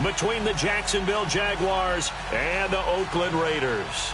between the Jacksonville Jaguars and the Oakland Raiders.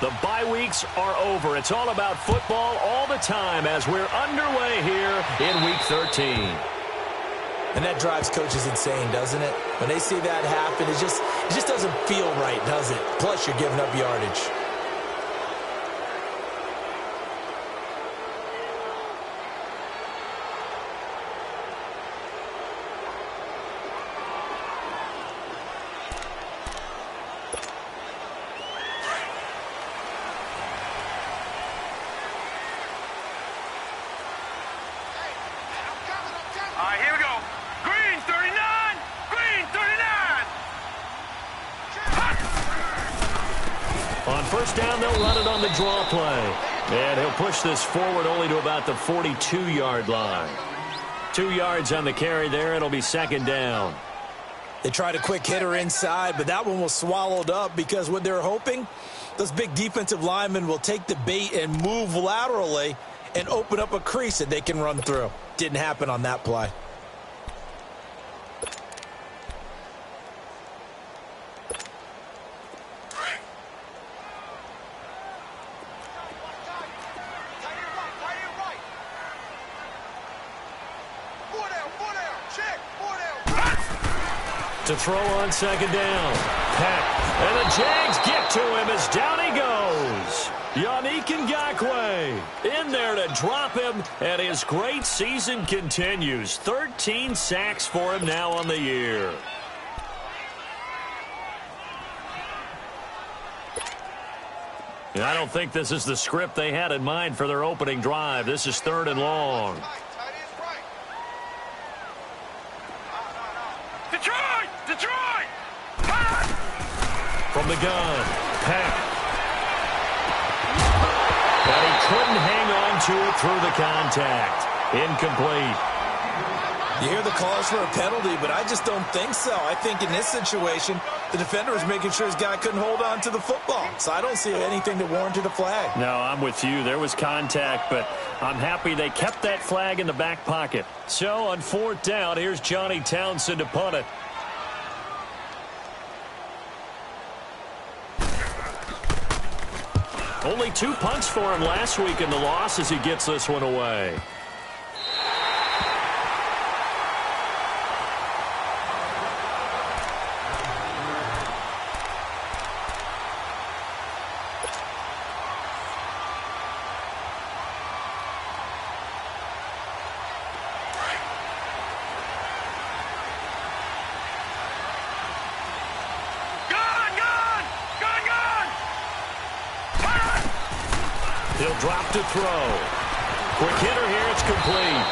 The bye weeks are over. It's all about football all the time as we're underway here in Week 13. And that drives coaches insane, doesn't it? When they see that happen, it just doesn't feel right, does it? Plus, you're giving up yardage. On first down, they'll run it on the draw play. And he'll push this forward only to about the 42-yard line. 2 yards on the carry there. It'll be second down. They tried a quick hitter inside, but that one was swallowed up because what they're hoping, those big defensive linemen will take the bait and move laterally and open up a crease that they can run through. Didn't happen on that play. To throw on second down. Peck. And the Jags get to him as down he goes. Yannick Ngakoue in there to drop him, and his great season continues. 13 sacks for him now on the year. And I don't think this is the script they had in mind for their opening drive. This is 3rd and long. From the gun, Peck. But he couldn't hang on to it through the contact. Incomplete. You hear the calls for a penalty, but I just don't think so. I think in this situation, the defender was making sure his guy couldn't hold on to the football. So I don't see anything that warranted a flag. No, I'm with you. There was contact, but I'm happy they kept that flag in the back pocket. So on 4th down, here's Johnny Townsend to punt it. Only 2 punts for him last week in the loss as he gets this one away. He'll drop to throw. Quick hitter here, it's complete.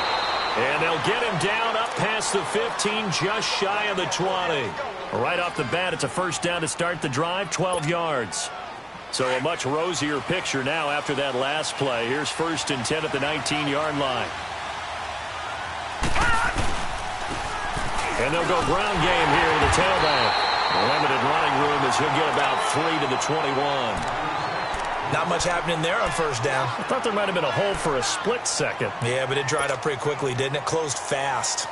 And they'll get him down up past the 15, just shy of the 20. Right off the bat, it's a first down to start the drive, 12 yards. So a much rosier picture now after that last play. Here's 1st and 10 at the 19-yard line. And they'll go ground game here with the tailback. Limited running room as he'll get about 3 to the 21. Not much happening there on first down. I thought there might have been a hole for a split second. Yeah, but it dried up pretty quickly, didn't it? Closed fast.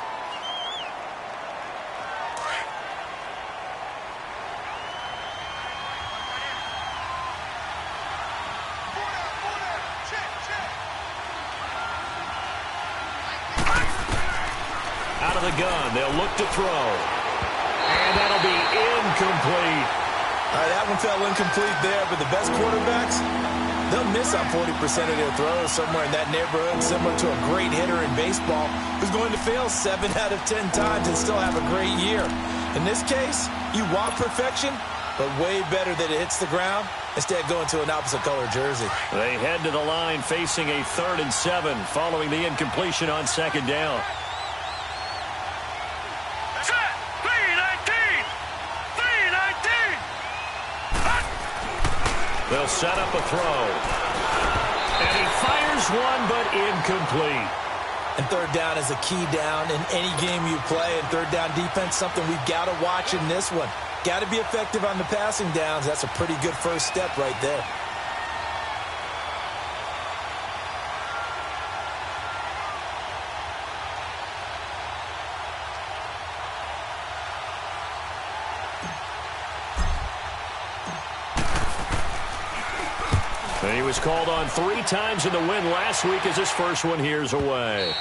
Out of the gun, they'll look to throw. And that'll be incomplete. All right, that one fell incomplete there, but the best quarterbacks, they'll miss on 40% of their throws somewhere in that neighborhood, similar to a great hitter in baseball who's going to fail 7 out of 10 times and still have a great year. In this case, you want perfection, but way better that it hits the ground instead going to an opposite color jersey. They head to the line facing a 3rd and 7 following the incompletion on 2nd down. Set! 3-19! 3-19! They'll set up a throw. And he fires one, but incomplete. And 3rd down is a key down in any game you play. And 3rd down defense, something we've got to watch in this one. Got to be effective on the passing downs. That's a pretty good first step right there. And he was called on 3 times in the win last week as his first one here's away.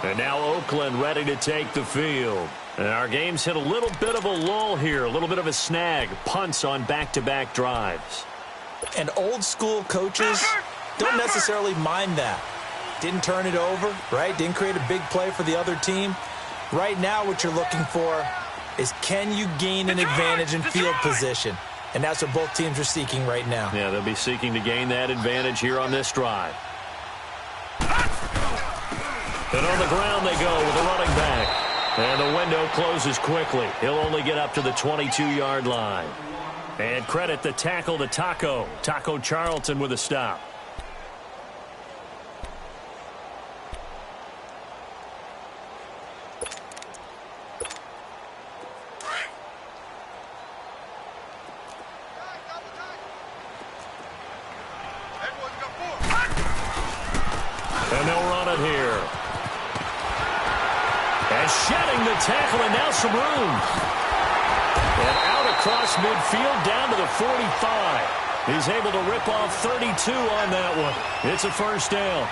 And now Oakland ready to take the field. And our game's hit a little bit of a lull here, a little bit of a snag. Punts on back-to-back drives. And old school coaches don't necessarily mind that. Didn't turn it over, right? Didn't create a big play for the other team. Right now what you're looking for is, can you gain an advantage in field position? And that's what both teams are seeking right now. Yeah, they'll be seeking to gain that advantage here on this drive. And on the ground they go with a running back. And the window closes quickly. He'll only get up to the 22-yard line. And credit the tackle to Taco. Taco Charlton with a stop. And they'll run it here. And shedding the tackle, and now some room. And out across midfield down to the 45. He's able to rip off 32 on that one. It's a first down.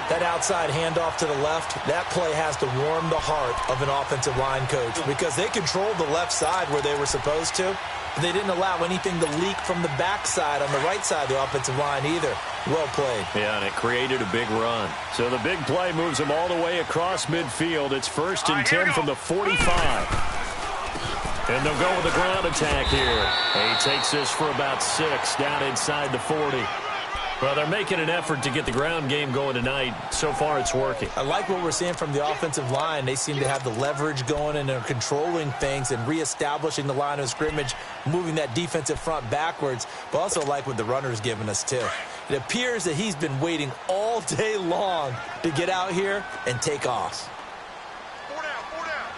That outside handoff to the left, that play has to warm the heart of an offensive line coach because they controlled the left side where they were supposed to. But they didn't allow anything to leak from the backside on the right side of the offensive line either. Well played. Yeah, and it created a big run. So the big play moves them all the way across midfield. It's 1st and 10 from the 45. And they'll go with a ground attack here. He takes this for about 6 down inside the 40. Well, they're making an effort to get the ground game going tonight. So far, it's working. I like what we're seeing from the offensive line. They seem to have the leverage going, and they're controlling things and reestablishing the line of scrimmage, moving that defensive front backwards, but also like what the runner's giving us, too. It appears that he's been waiting all day long to get out here and take off. 4 down, 4 down.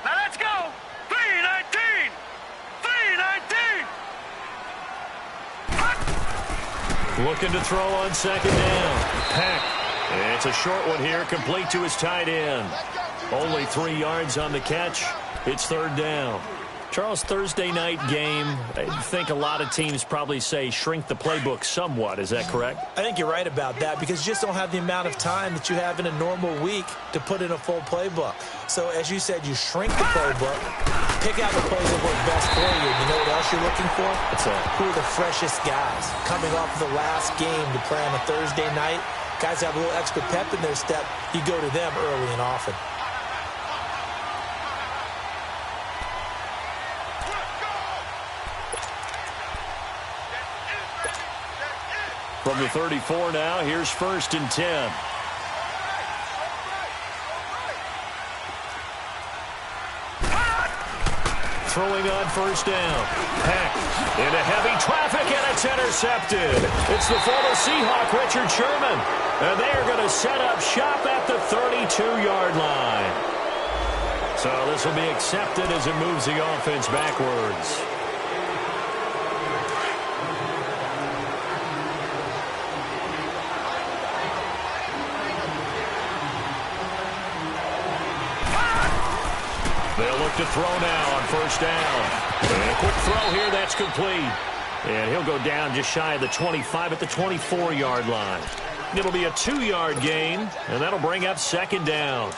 Now let's go. 3-19. 3-19. Looking to throw on 2nd down. Peck. It's a short one here, complete to his tight end. Only 3 yards on the catch. It's 3rd down. Charles, Thursday night game, I think a lot of teams probably say shrink the playbook somewhat. Is that correct? I think you're right about that because you just don't have the amount of time that you have in a normal week to put in a full playbook. So, as you said, you shrink the playbook, pick out the plays that work best for you. You know what else you're looking for? What's that? Who are the freshest guys coming off the last game to play on a Thursday night? Guys have a little extra pep in their step. You go to them early and often. From the 34 now, here's 1st and 10. Throwing on 1st down. Peck into heavy traffic, and it's intercepted. It's the former Seahawk, Richard Sherman. And they are going to set up shop at the 32-yard line. So this will be accepted as it moves the offense backwards. They'll look to throw now on 1st down. And a quick throw here, that's complete. And he'll go down just shy of the 25 at the 24-yard line. It'll be a 2-yard gain, and that'll bring up 2nd down.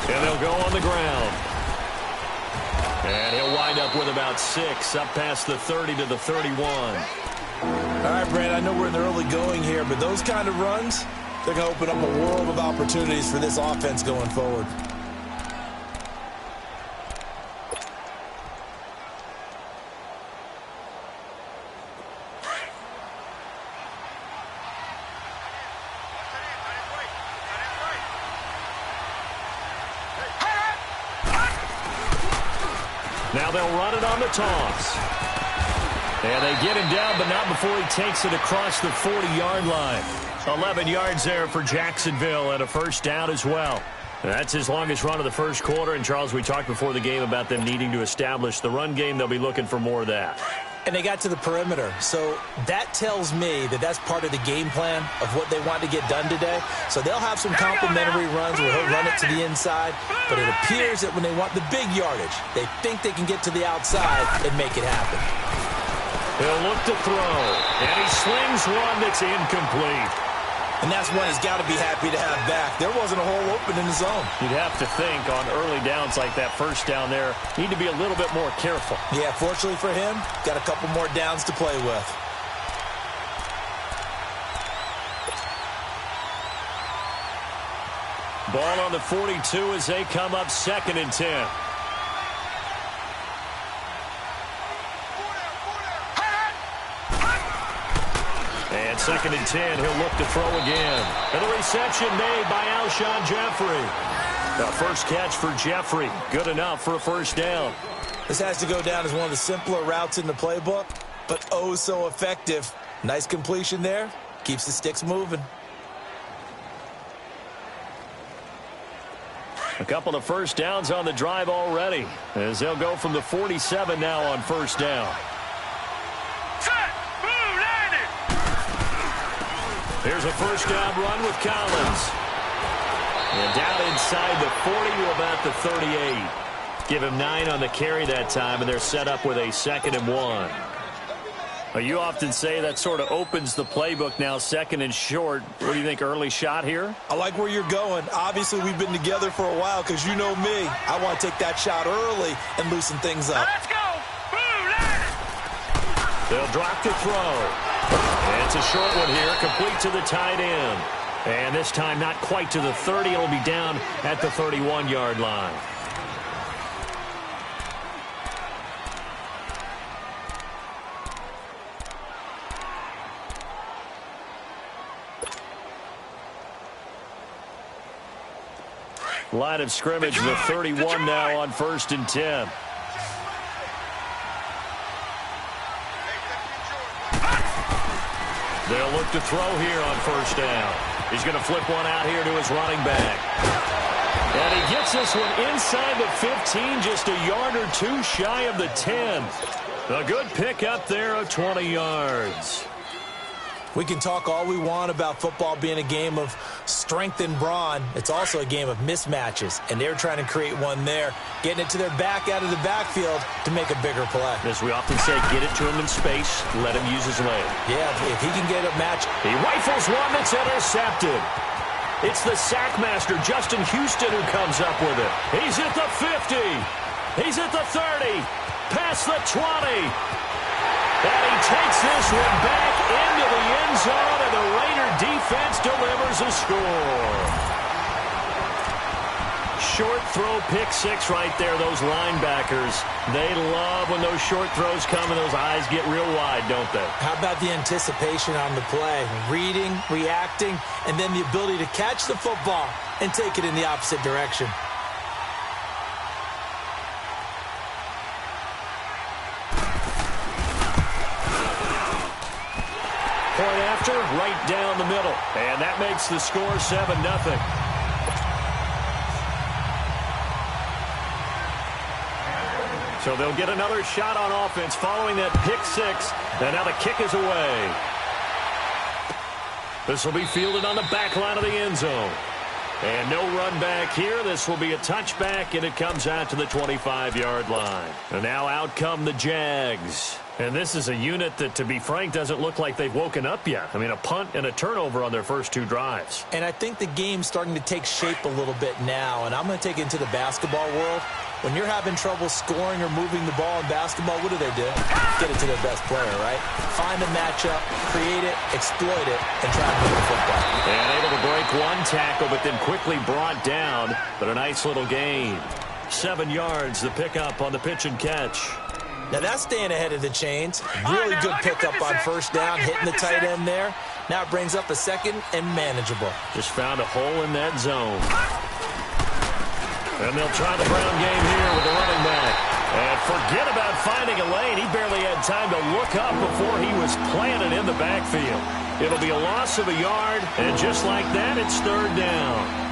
And they'll go on the ground. And he'll wind up with about 6 up past the 30 to the 31. All right, Brandon, I know we're in the early going here, but those kind of runs, they're going to open up a world of opportunities for this offense going forward. Now they'll run it on the toss. And they get him down, but not before he takes it across the 40-yard line. 11 yards there for Jacksonville and a first down as well. That's his longest run of the first quarter. And, Charles, we talked before the game about them needing to establish the run game. They'll be looking for more of that. And they got to the perimeter. So that tells me that that's part of the game plan of what they want to get done today. So they'll have some complimentary runs where he'll run it to the inside. But it appears that when they want the big yardage, they think they can get to the outside and make it happen. He'll look to throw. And he slings one that's incomplete. And that's one he's got to be happy to have back. There wasn't a hole open in the zone. You'd have to think on early downs like that first down there, need to be a little bit more careful. Yeah, fortunately for him, got a couple more downs to play with. Ball on the 42 as they come up 2nd and 10. And 2nd and 10, he'll look to throw again. And the reception made by Alshon Jeffrey. The first catch for Jeffrey. Good enough for a first down. This has to go down as one of the simpler routes in the playbook, but oh so effective. Nice completion there. Keeps the sticks moving. A couple of first downs on the drive already, as they'll go from the 47 now on first down. Here's a first down run with Collins. And down inside the 40 to about the 38. Give him 9 on the carry that time, and they're set up with a 2nd and 1. Well, you often say that sort of opens the playbook now, 2nd and short. What do you think, early shot here? I like where you're going. Obviously, we've been together for a while because you know me. I want to take that shot early and loosen things up. Let's go. They'll drop to throw. And it's a short one here, complete to the tight end. And this time not quite to the 30. It'll be down at the 31-yard line. Line of scrimmage, the 31 now on 1st and 10. They'll look to throw here on first down. He's going to flip one out here to his running back. And he gets this one inside the 15, just a yard or two shy of the 10. A good pickup there of 20 yards. We can talk all we want about football being a game of strength and brawn. It's also a game of mismatches, and they're trying to create one there, getting it to their back out of the backfield to make a bigger play. As we often say, get it to him in space, let him use his leg. Yeah, if he can get a match. He rifles one that's intercepted. It's the sack master, Justin Houston, who comes up with it. He's at the 50. He's at the 30. Past the 20. And he takes this one back into the end zone, and the Raider defense delivers a score. Short throw, pick six right there, those linebackers. They love when those short throws come and those eyes get real wide, don't they? How about the anticipation on the play? Reading, reacting, and then the ability to catch the football and take it in the opposite direction. Point after, right down the middle. And that makes the score 7-0. So they'll get another shot on offense following that pick six. And now the kick is away. This will be fielded on the back line of the end zone. And no run back here. This will be a touchback, and it comes out to the 25-yard line. And now out come the Jags. And this is a unit that, to be frank, doesn't look like they've woken up yet. I mean, a punt and a turnover on their first two drives. And I think the game's starting to take shape a little bit now. And I'm going to take it into the basketball world. When you're having trouble scoring or moving the ball in basketball, what do? Get it to their best player, right? Find the matchup, create it, exploit it, and try to move the football. And able to break one tackle, but then quickly brought down. But a nice little gain. 7 yards, the pickup on the pitch and catch. Now that's staying ahead of the chains. Really good pickup on first down, hitting the tight end there. Now it brings up a second and manageable. Just found a hole in that zone. And they'll try the ground game here with the running back. And forget about finding a lane. He barely had time to look up before he was planted in the backfield. It'll be a loss of a yard, and just like that, it's 3rd down.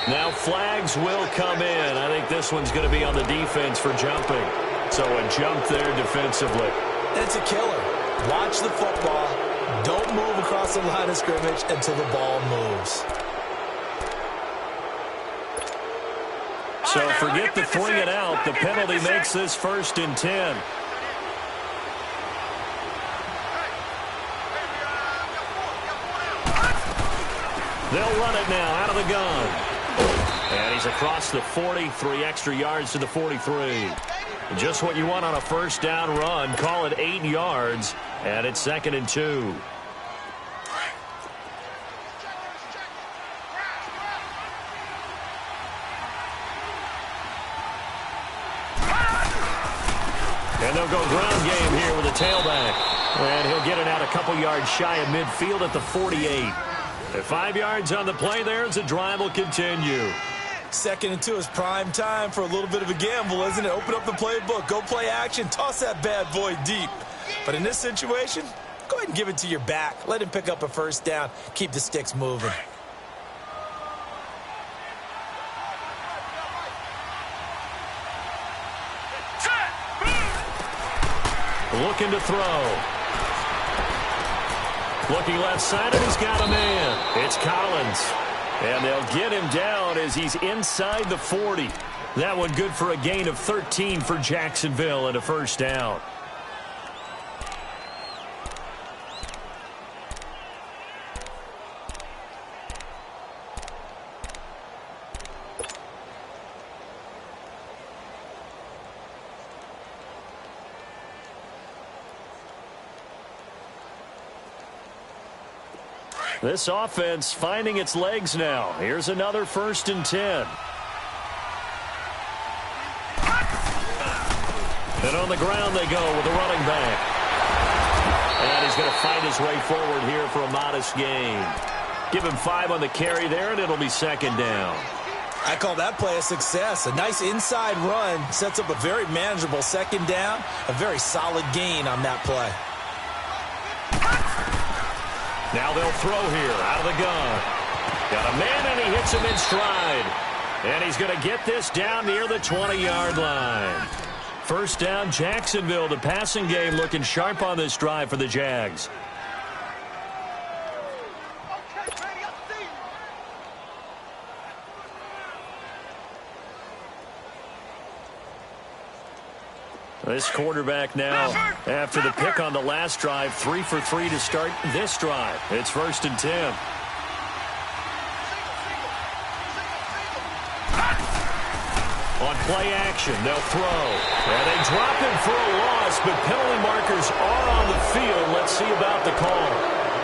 Now flags will come in. I think this one's going to be on the defense for jumping. So a jump there defensively. It's a killer. Watch the football. Don't move across the line of scrimmage until the ball moves. So forget the 3 and out. The penalty makes this 1st and 10. They'll run it now out of the gun. And he's across the 40, 3 extra yards to the 43. Just what you want on a first down run. Call it 8 yards, and it's 2nd and 2. And they'll go ground game here with a tailback. And he'll get it out a couple yards shy of midfield at the 48. At 5 yards on the play there as the drive will continue. 2nd and 2 is prime time for a little bit of a gamble, isn't it? Open up the playbook, go play action, toss that bad boy deep. But in this situation, go ahead and give it to your back. Let him pick up a first down. Keep the sticks moving. Looking to throw. Looking left side, and he's got a man. It's Collins. And they'll get him down as he's inside the 40. That one good for a gain of 13 for Jacksonville and a first down. This offense finding its legs now. Here's another 1st and 10. And on the ground they go with the running back. And he's going to fight his way forward here for a modest gain. Give him 5 on the carry there, and it'll be 2nd down. I call that play a success. A nice inside run sets up a very manageable 2nd down. A very solid gain on that play. Now they'll throw here out of the gun. Got a man, and he hits him in stride. And he's going to get this down near the 20-yard line. First down, Jacksonville. The passing game looking sharp on this drive for the Jags. This quarterback now, after the pick on the last drive, 3 for 3 to start this drive. It's 1st and 10. On play action, they'll throw. And they drop him for a loss, but penalty markers are on the field. Let's see about the call.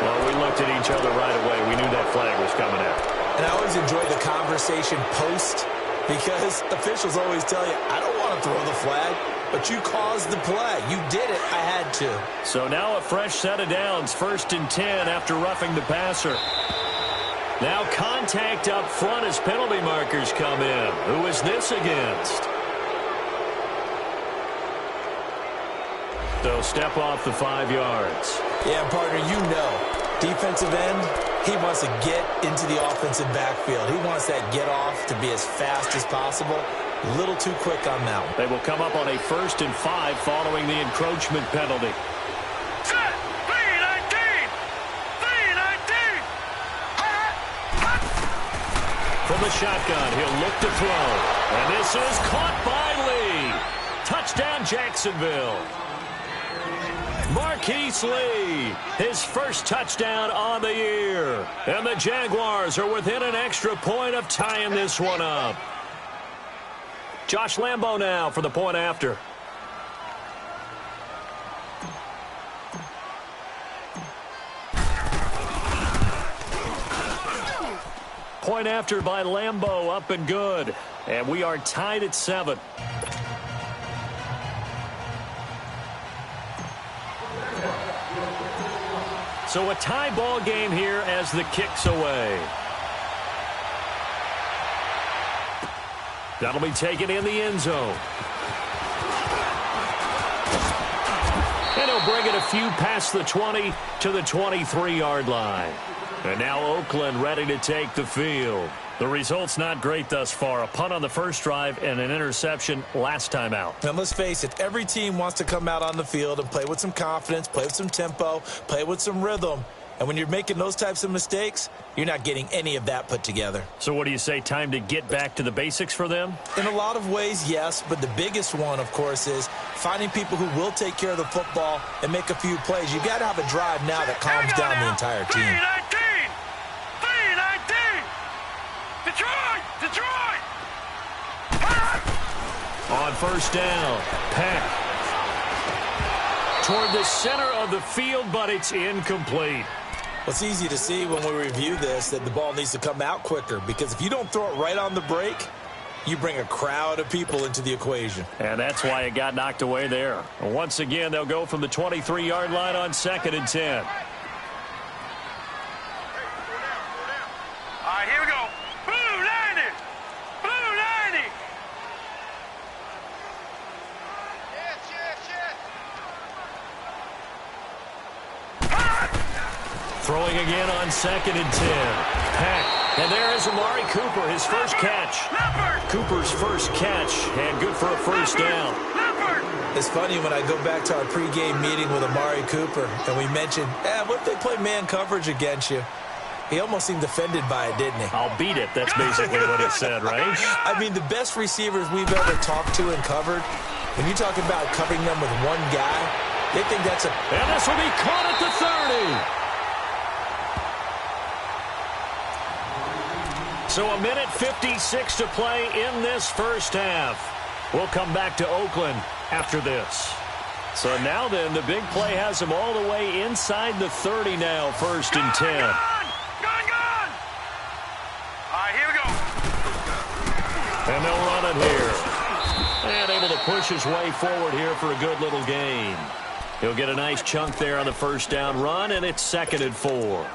Well, we looked at each other right away. We knew that flag was coming out. And I always enjoy the conversation post, because officials always tell you, I don't want to throw the flag. But you caused the play. You did it. I had to. So now a fresh set of downs. 1st and 10 after roughing the passer. Now contact up front as penalty markers come in. Who is this against? So step off the 5 yards. Yeah, partner, you know. Defensive end, he wants to get into the offensive backfield. He wants that get off to be as fast as possible. A little too quick on that one. They will come up on a 1st and 5 following the encroachment penalty. Set. the shotgun. He'll look to throw. And this is caught by Lee. Touchdown, Jacksonville. Marquise Lee, his first touchdown on the year. And the Jaguars are within an extra point of tying this one up. Josh Lambo now for the point after. Point after by Lambo, up and good. And we are tied at 7. So a tie ball game here as the kick's away. That'll be taken in the end zone. And he'll bring it a few past the 20 to the 23-yard line. And now Oakland ready to take the field. The result's not great thus far. A punt on the first drive and an interception last time out. And let's face it, every team wants to come out on the field and play with some confidence, play with some tempo, play with some rhythm. And when you're making those types of mistakes, you're not getting any of that put together. So what do you say, time to get back to the basics for them? In a lot of ways, yes, but the biggest one, of course, is finding people who will take care of the football and make a few plays. You've got to have a drive now that calms down the entire team. 3-19! Detroit! On first down, Peck. Toward the center of the field, but it's incomplete. Well, it's easy to see when we review this that the ball needs to come out quicker, because if you don't throw it right on the break, you bring a crowd of people into the equation. And that's why it got knocked away there. Once again, they'll go from the 23-yard line on 2nd and 10. All right, here we go. Blue 90! Blue 90! Throwing again on 2nd and 10. Peck. And there is Amari Cooper, his first catch. Cooper's first catch, and good for a first down. It's funny when I go back to our pregame meeting with Amari Cooper, and we mentioned, what if they play man coverage against you? He almost seemed offended by it, didn't he? I'll beat it. That's basically what he said, right? I mean, the best receivers we've ever talked to and covered, when you talk about covering them with one guy, they think that's a... And this will be caught at the 30. So a minute 56 to play in this first half. We'll come back to Oakland after this. So now then, the big play has them all the way inside the 30 now, 1st and 10. Gone! All right, here we go. And they'll run it here. And able to push his way forward here for a good little gain. He'll get a nice chunk there on the first down run, and it's 2nd and 4.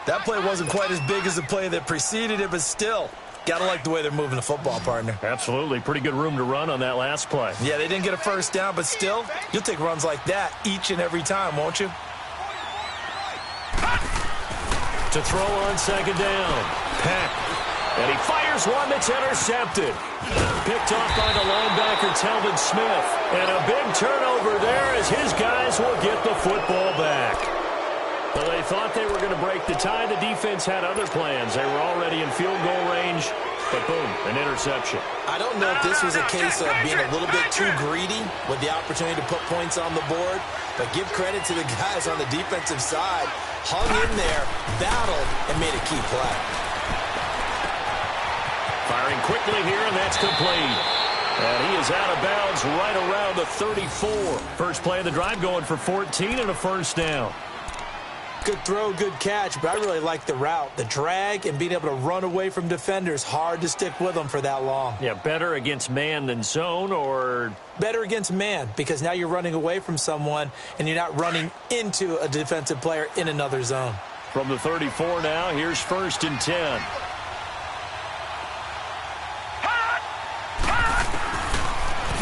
That play wasn't quite as big as the play that preceded it, but still, got to like the way they're moving the football, partner. Absolutely. Pretty good room to run on that last play. Yeah, they didn't get a first down, but still, you'll take runs like that each and every time, won't you? To throw on 2nd down. Peck. And he fires one that's intercepted. Picked off by the linebacker, Telvin Smith. And a big turnover there as his guys will get the football back. Well, they thought they were going to break the tie. The defense had other plans. They were already in field goal range, but boom, an interception. I don't know if this was a case of being a little bit too greedy with the opportunity to put points on the board, but give credit to the guys on the defensive side. Hung in there, battled, and made a key play. Firing quickly here, and that's complete. And he is out of bounds right around the 34. First play of the drive going for 14 and a first down. Good throw, good catch, but I really like the route. The drag and being able to run away from defenders, hard to stick with them for that long. Yeah, better against man than zone, or... Better against man, because now you're running away from someone and you're not running into a defensive player in another zone. From the 34 now, here's 1st and 10.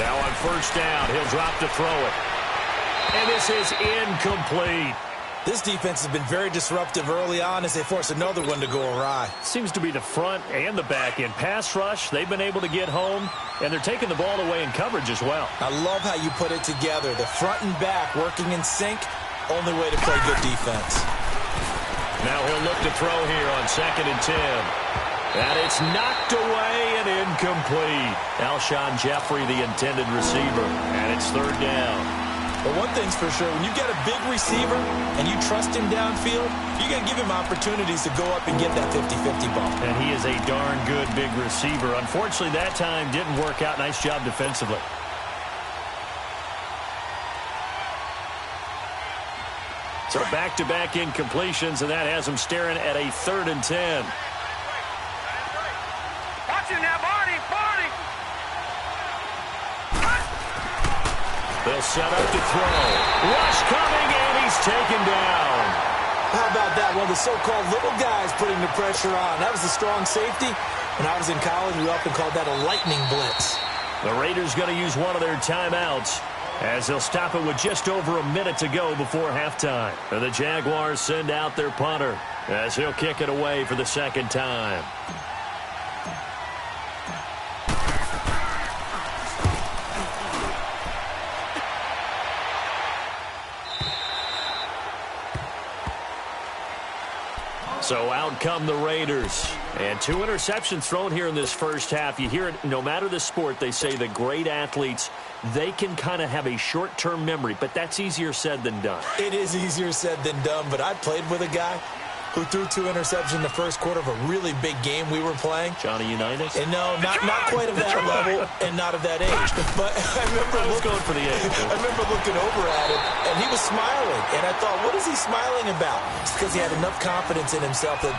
Now on first down, he'll drop to throw it. And this is incomplete. This defense has been very disruptive early on as they force another one to go awry. Seems to be the front and the back end. Pass rush, they've been able to get home, and they're taking the ball away in coverage as well. I love how you put it together. The front and back working in sync, only way to play good defense. Now he'll look to throw here on 2nd and 10. And it's knocked away and incomplete. Alshon Jeffrey, the intended receiver. And it's third down. But one thing's for sure, when you've got a big receiver and you trust him downfield, you're going to give him opportunities to go up and get that 50-50 ball. And he is a darn good big receiver. Unfortunately, that time didn't work out. Nice job defensively. So back-to-back incompletions, and that has him staring at a 3rd and 10. Watch him now, Barney! They'll set up to throw. Rush coming, and he's taken down. How about that? One of the so-called little guys putting the pressure on. That was a strong safety. When I was in college, we often called that a lightning blitz. The Raiders going to use one of their timeouts as they'll stop it with just over a minute to go before halftime. And the Jaguars send out their punter as he'll kick it away for the second time. So out come the Raiders. And 2 interceptions thrown here in this first half. You hear it, no matter the sport, they say that great athletes, they can kind of have a short-term memory, but that's easier said than done. It is easier said than done, but I played with a guy who threw 2 interceptions in the first quarter of a really big game we were playing. Johnny Unitas? And no, not quite of that level and not of that age. But I was going for the age. I remember looking over at him, and he was smiling. And I thought, what is he smiling about? It's because he had enough confidence in himself that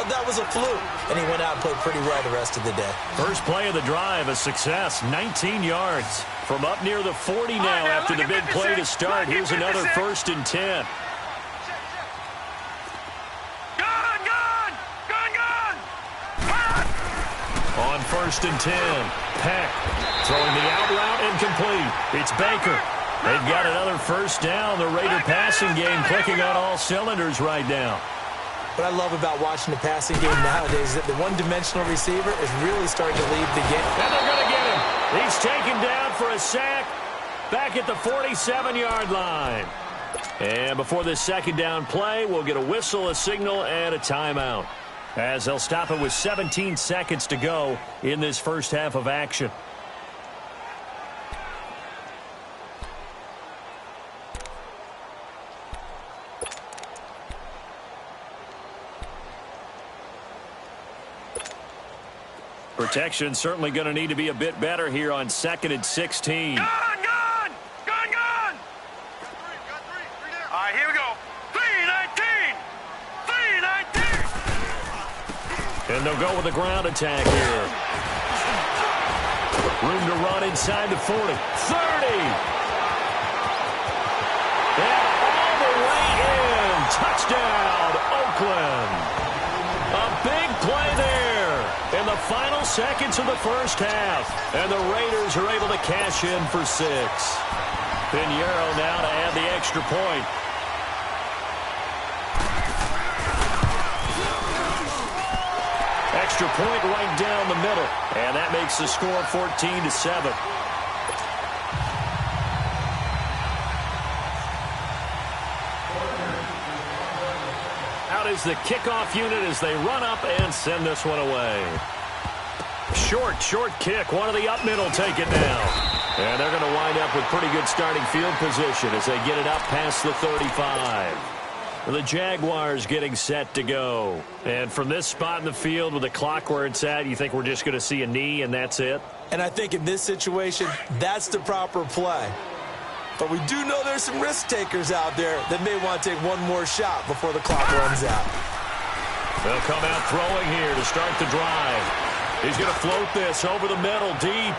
that was a fluke. And he went out and played pretty well the rest of the day. First play of the drive, a success, 19 yards. From up near the 40 now after the big play to start. Here's another 1st and 10. On 1st and 10, Peck throwing the out route incomplete. It's Baker. They've got another first down. The Raider passing game clicking on all cylinders right now. What I love about watching the passing game nowadays is that the one-dimensional receiver is really starting to lead the game. And they're going to get him. He's taken down for a sack back at the 47-yard line. And before this second down play, we'll get a whistle, a signal, and a timeout, as they'll stop it with 17 seconds to go in this first half of action. Protection certainly going to need to be a bit better here on 2nd and 16. Gun! All right, here we go. 3-19! And they'll go with a ground attack here. Room to run inside the 40. 30! And all the way in. Touchdown, Oakland. A big play there in the final seconds of the first half. And the Raiders are able to cash in for 6. Pinheiro now to add the extra point. Extra point right down the middle. And that makes the score 14-7. Out is the kickoff unit as they run up and send this one away. Short kick. One of the up middle take it down. And they're going to wind up with pretty good starting field position as they get it up past the 35. The Jaguars getting set to go. And from this spot in the field with the clock where it's at, you think we're just going to see a knee and that's it? And I think in this situation, that's the proper play. But we do know there's some risk takers out there that may want to take one more shot before the clock runs out. They'll come out throwing here to start the drive. He's going to float this over the middle deep.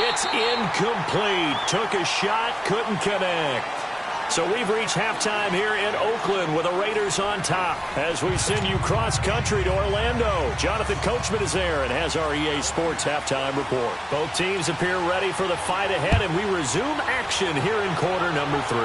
It's incomplete. Took a shot, couldn't connect. So we've reached halftime here in Oakland with the Raiders on top as we send you cross-country to Orlando. Jonathan Coachman is there and has our EA Sports halftime report. Both teams appear ready for the fight ahead, and we resume action here in quarter number 3.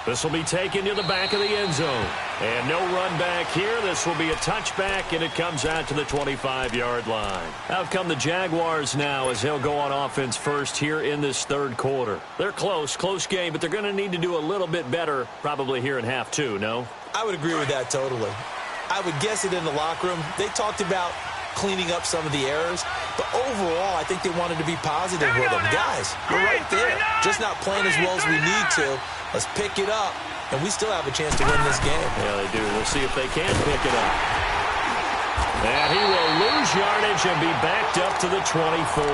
This will be taken to the back of the end zone. And no run back here. This will be a touchback, and it comes out to the 25-yard line. Out come the Jaguars now as they'll go on offense first here in this third quarter. They're close game, but they're going to need to do a little bit better probably here in half 2, no? I would agree with that totally. I would guess it in the locker room. They talked about cleaning up some of the errors, but overall, I think they wanted to be positive with them. Guys, we're right there, just not playing as well as we need to. Let's pick it up, and we still have a chance to win this game. Yeah, they do. We'll see if they can pick it up. And he will lose yardage and be backed up to the 24.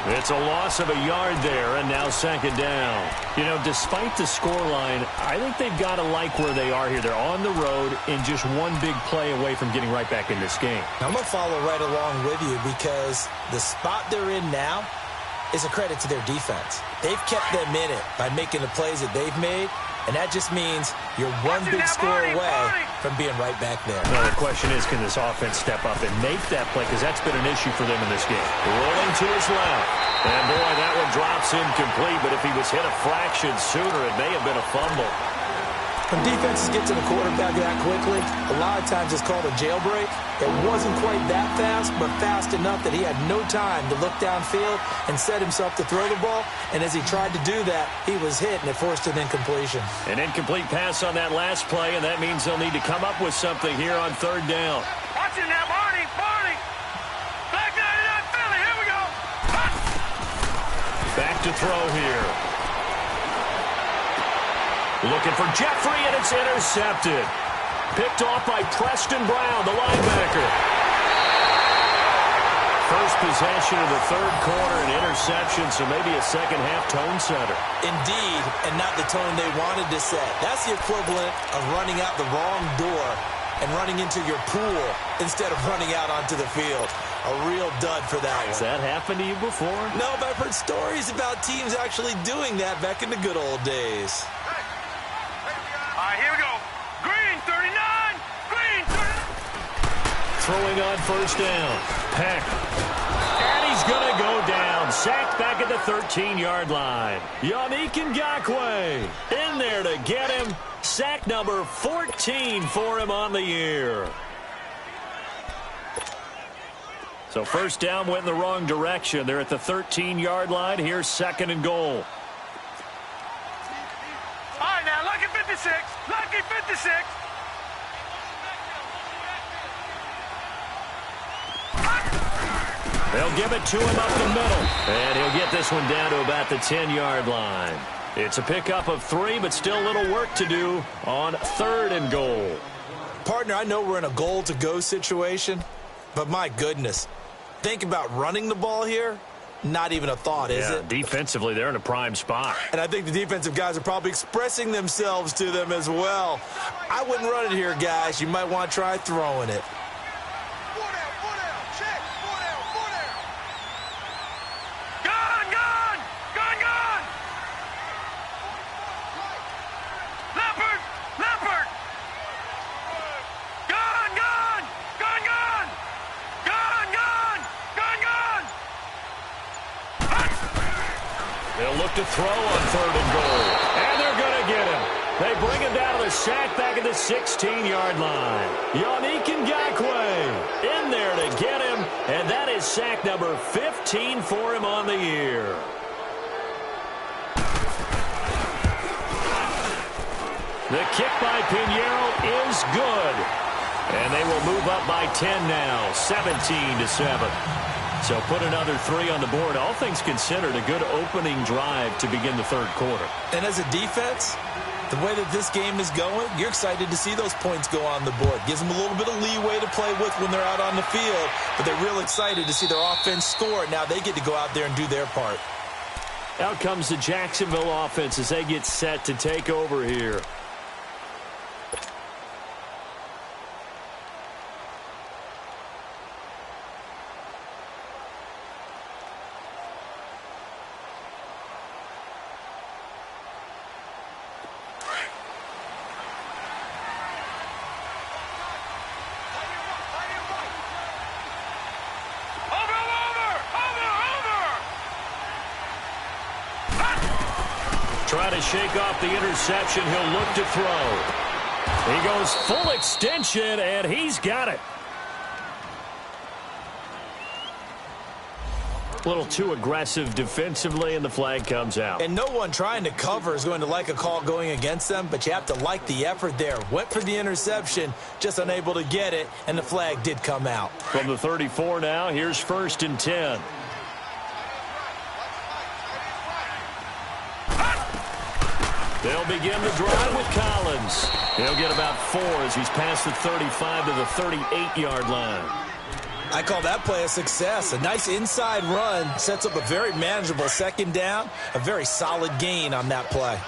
It's a loss of a yard there, and now second down. You know, despite the scoreline, I think they've got to like where they are here. They're on the road and just one big play away from getting right back in this game. I'm going to follow right along with you because the spot they're in now is a credit to their defense. They've kept them in it by making the plays that they've made, and that just means you're one big score away from being right back there. Now, the question is, can this offense step up and make that play? Because that's been an issue for them in this game. Rolling to his left. And, boy, that one drops incomplete. But if he was hit a fraction sooner, it may have been a fumble. When defenses get to the quarterback that quickly, a lot of times it's called a jailbreak. It wasn't quite that fast, but fast enough that he had no time to look downfield and set himself to throw the ball. And as he tried to do that, he was hit, and it forced an incompletion. An incomplete pass on that last play, and that means they'll need to come up with something here on third down. Watching now, Barney. Black 99 Philly, here we go. Back to throw here. Looking for Jeffrey, and it's intercepted. Picked off by Preston Brown, the linebacker. First possession of the third quarter, an interception, so maybe a second-half tone setter. Indeed, and not the tone they wanted to set. That's the equivalent of running out the wrong door and running into your pool instead of running out onto the field. A real dud for that one. Has that happened to you before? No, but I've heard stories about teams actually doing that back in the good old days. All right, here we go. Green, 39. Green, 39. Throwing on first down. Peck. And he's going to go down. Sacked back at the 13-yard line. Yannick Ngakoue in there to get him. Sack number 14 for him on the year. So first down went in the wrong direction. They're at the 13-yard line. Here's second and goal. All right, now, lucky 56. Lucky 56. They'll give it to him up the middle. And he'll get this one down to about the 10-yard line. It's a pickup of 3, but still a little work to do on third and goal. Partner, I know we're in a goal-to-go situation, but my goodness, think about running the ball here. Not even a thought, is it? Defensively, they're in a prime spot. And I think the defensive guys are probably expressing themselves to them as well. I wouldn't run it here, guys. You might want to try throwing it. They'll look to throw on third and goal. And they're going to get him. They bring him down to the sack back at the 16-yard line. Yannick Ngakoue in there to get him. And that is sack number 15 for him on the year. The kick by Pinheiro is good. And they will move up by 10 now, 17-7. So put another 3 on the board. All things considered, a good opening drive to begin the third quarter. And as a defense, the way that this game is going, you're excited to see those points go on the board. Gives them a little bit of leeway to play with when they're out on the field, but they're real excited to see their offense score. Now they get to go out there and do their part. Out comes the Jacksonville offense as they get set to take over here. Try to shake off the interception. He'll look to throw. He goes full extension, and he's got it. A little too aggressive defensively, and the flag comes out. And no one trying to cover is going to like a call going against them, but you have to like the effort there. Went for the interception, just unable to get it, and the flag did come out. From the 34 now, here's 1st and 10. They'll begin the drive with Collins. He'll get about 4 as he's past the 35 to the 38-yard line. I call that play a success. A nice inside run sets up a very manageable 2nd down, a very solid gain on that play.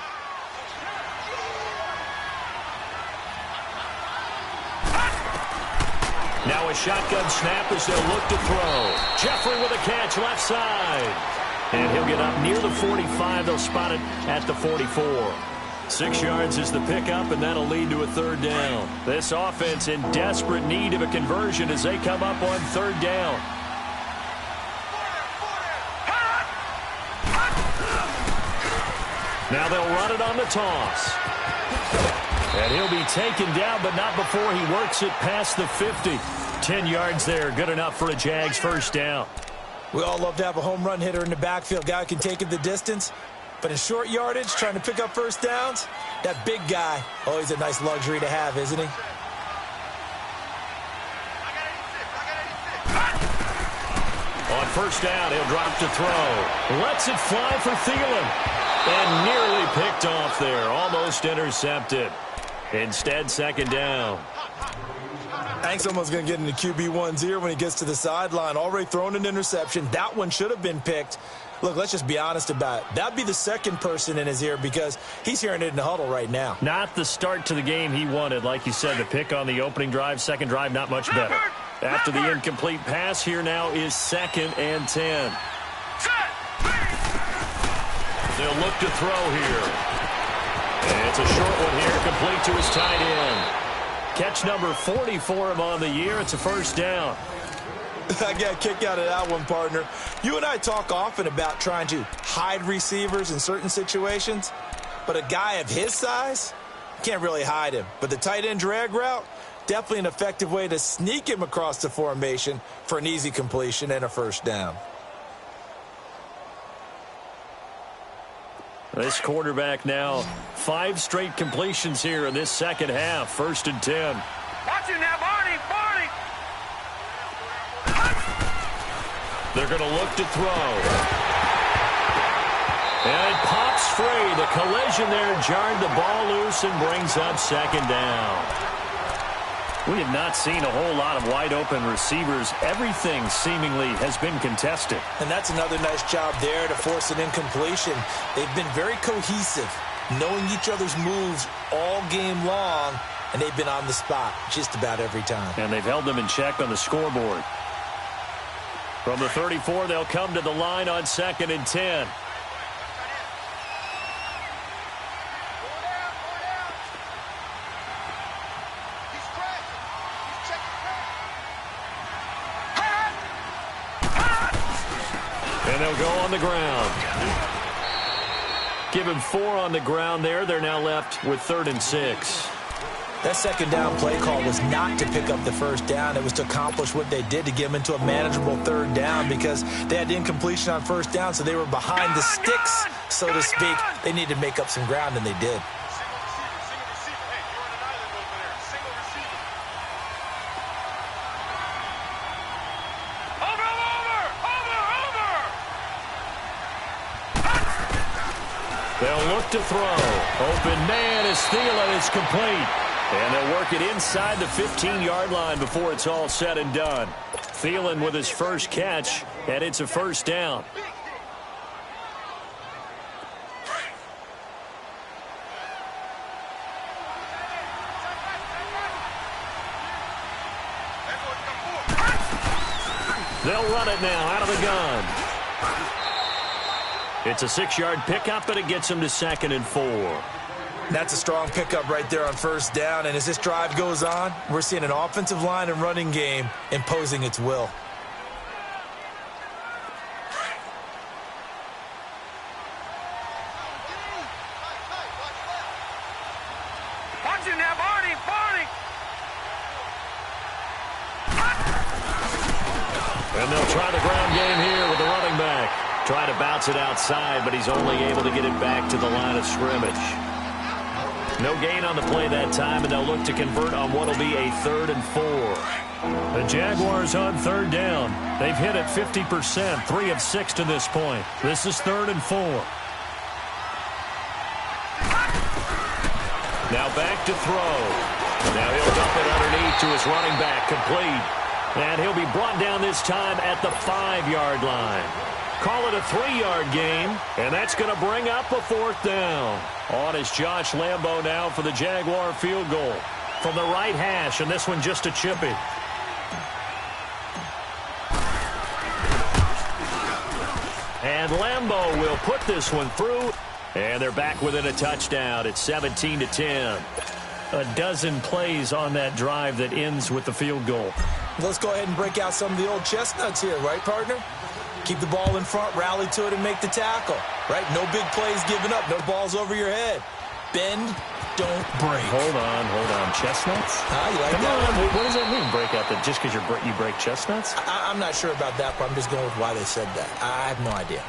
Now a shotgun snap as they'll look to throw. Jeffrey with a catch left side. And he'll get up near the 45. They'll spot it at the 44. 6 yards is the pickup, and that'll lead to a 3rd down. This offense in desperate need of a conversion as they come up on 3rd down. Now they'll run it on the toss. And he'll be taken down, but not before he works it past the 50. 10 yards there, good enough for a Jags 1st down. We all love to have a home run hitter in the backfield. Guy who can take it the distance. But in short yardage, trying to pick up 1st downs, that big guy, always a nice luxury to have, isn't he? On 1st down, he'll drop to throw. Lets it fly for Thielen. And nearly picked off there. Almost intercepted. Instead, 2nd down. I think someone's going to get into QB1's ear when he gets to the sideline. Already thrown an interception. That one should have been picked. Look, let's just be honest about it. That'd be the 2nd person in his ear because he's hearing it in the huddle right now. Not the start to the game he wanted. Like you said, the pick on the opening drive, 2nd drive, not much better. After the incomplete pass, here now is 2nd and 10. They'll look to throw here. And it's a short one here, complete to his tight end. Catch number 40 for him on the year. It's a 1st down. I got a kick out of that one, partner. You and I talk often about trying to hide receivers in certain situations, but a guy of his size, can't really hide him. But the tight end drag route, definitely an effective way to sneak him across the formation for an easy completion and a 1st down. This quarterback now 5 straight completions here in this 2nd half. 1st and 10. Watch him now, Barney! They're going to look to throw. And it pops free. The collision there jarred the ball loose and brings up 2nd down. We have not seen a whole lot of wide-open receivers. Everything seemingly has been contested. And that's another nice job there to force an incompletion. They've been very cohesive, knowing each other's moves all game long, and they've been on the spot just about every time. And they've held them in check on the scoreboard. From the 34, they'll come to the line on 2nd and 10. And they'll go on the ground. Give him 4 on the ground there. They're now left with 3rd and 6. That 2nd down play call was not to pick up the 1st down. It was to accomplish what they did to get them into a manageable 3rd down because they had incompletion on 1st down, so they were behind the sticks, so to speak. They needed to make up some ground, and they did. They'll look to throw. Open man as Thielen is complete. And they'll work it inside the 15-yard line before it's all said and done. Thielen with his first catch, and it's a 1st down. They'll run it now out of the gun. It's a 6-yard pickup, but it gets them to 2nd and 4. That's a strong pickup right there on 1st down. And as this drive goes on, we're seeing an offensive line and running game imposing its will. Watch him now, Barney! And they'll try the ground game here with the running back. Trying to bounce it outside, but he's only able to get it back to the line of scrimmage. No gain on the play that time, and they'll look to convert on what will be a 3rd and 4. The Jaguars on 3rd down. They've hit it 50%, 3 of 6 to this point. This is 3rd and 4. Now back to throw. Now he'll dump it underneath to his running back, complete. And he'll be brought down this time at the 5-yard line. Call it a 3-yard gain, and that's going to bring up a 4th down. On is Josh Lambo now for the Jaguar field goal. From the right hash, and this one just a chippy. And Lambo will put this one through, and they're back within a touchdown. It's 17-10. A dozen plays on that drive that ends with the field goal. Let's go ahead and break out some of the old chestnuts here, right, partner? Keep the ball in front, rally to it, and make the tackle, right? No big plays given up, no balls over your head. Bend, don't break. Hold on. Chestnuts? You like Come that on. one? What does that mean, break out? That just because you break chestnuts? I'm not sure about that, but I'm just going with why they said that. I have no idea.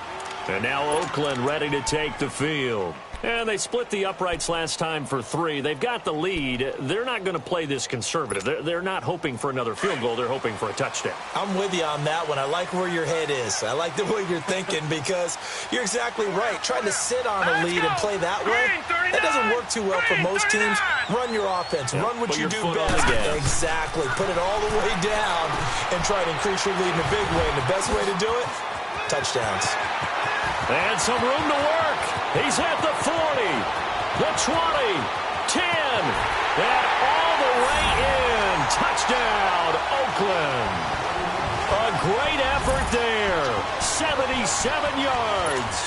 And now Oakland ready to take the field. And they split the uprights last time for 3. They've got the lead. They're not going to play this conservative. They're not hoping for another field goal. They're hoping for a touchdown. I'm with you on that one. I like where your head is. I like the way you're thinking because you're exactly right. Trying to sit on a lead and play that way, that doesn't work too well for most teams. Run your offense. Run what you do best. Exactly. Put it all the way down and try to increase your lead in a big way. And the best way to do it, touchdowns. And some room to work. He's at the 40, the 20, 10, and all the way in. Touchdown, Oakland. A great effort there. 77 yards.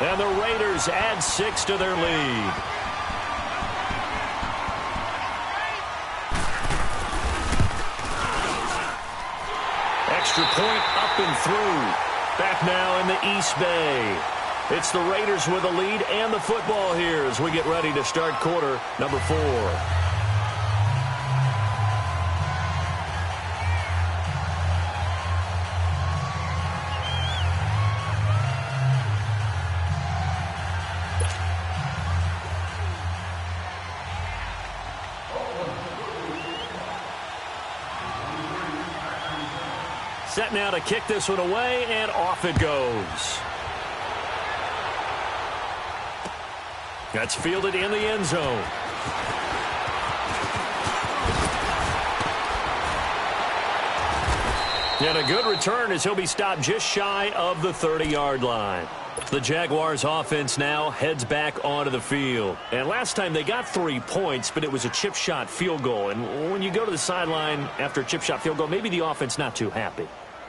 And the Raiders add 6 to their lead. Extra point up and through. Back now in the East Bay. It's the Raiders with the lead and the football here as we get ready to start quarter number 4. Set now to kick this one away, and off it goes. That's fielded in the end zone. And a good return as he'll be stopped just shy of the 30-yard line. The Jaguars offense now heads back onto the field. And last time they got 3 points, but it was a chip shot field goal. And when you go to the sideline after a chip shot field goal, maybe the offense not too happy.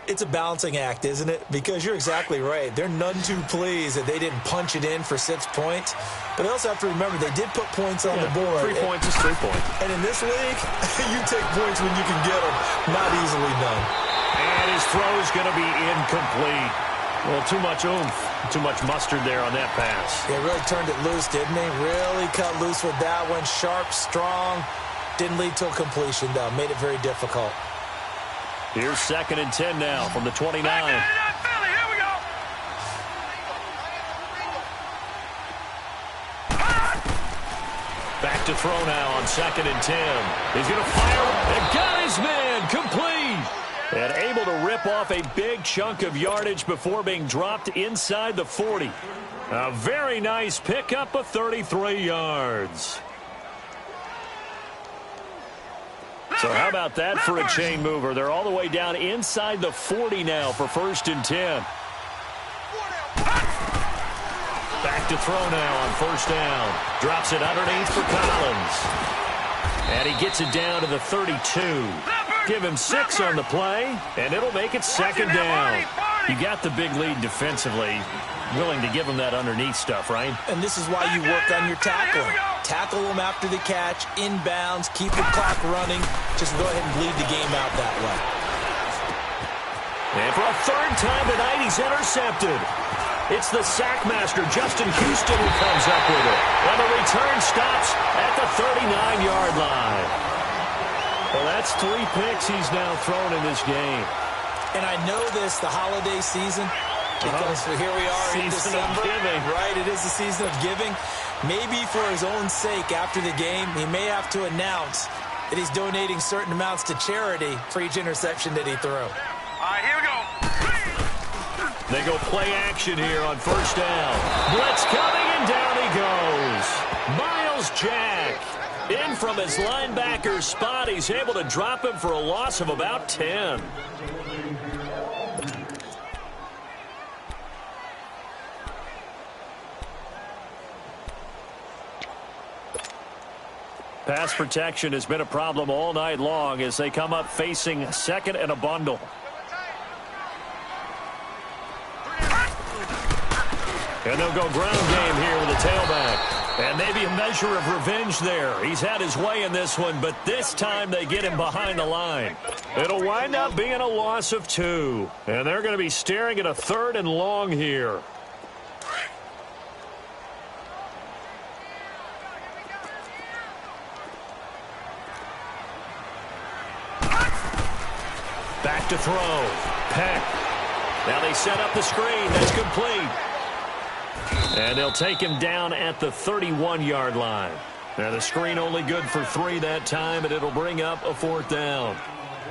It's a balancing act, isn't it? Because you're exactly right. They're none too pleased that they didn't punch it in for 6 points. But they also have to remember they did put points on the board. 3 points is 3 points. And in this league, you take points when you can get them. Not easily done. And his throw is going to be incomplete. Well, too much oomph, too much mustard there on that pass. He really turned it loose, didn't he? Really cut loose with that one. Sharp, strong. Didn't lead to a completion, though. Made it very difficult. Here's 2nd and 10 now from the 29. Here we go. Back to throw now on 2nd and 10. He's going to fire and got his man complete. And able to rip off a big chunk of yardage before being dropped inside the 40. A very nice pickup of 33 yards. So how about that for a chain mover? They're all the way down inside the 40 now for 1st and 10. Back to throw now on 1st down. Drops it underneath for Collins. And he gets it down to the 32. Give him 6 on the play, and it'll make it 2nd down. You got the big lead defensively. Willing to give him that underneath stuff, right? And this is why you work on your tackling. Tackle them after the catch, inbounds, keep the clock running. Just go ahead and bleed the game out that way. And for a 3rd time tonight, he's intercepted. It's the sackmaster, Justin Houston, who comes up with it. And the return stops at the 39-yard line. Well, that's 3 picks he's now thrown in this game. And I know this, the holiday season, Because here we are in December. Right, it is the season of giving. Maybe for his own sake after the game, he may have to announce that he's donating certain amounts to charity for each interception that he threw. All right, here we go. They go play action here on first down. Blitz coming, and down he goes. Miles Jack in from his linebacker spot. He's able to drop him for a loss of about 10. Pass protection has been a problem all night long as they come up facing second and a bundle. And they'll go ground game here with the tailback. And maybe a measure of revenge there. He's had his way in this one, but this time they get him behind the line. It'll wind up being a loss of 2. And they're going to be staring at a 3rd and long here. Back to throw. Peck. Now they set up the screen. That's complete. And they'll take him down at the 31-yard line. Now the screen only good for 3 that time, and it'll bring up a 4th down.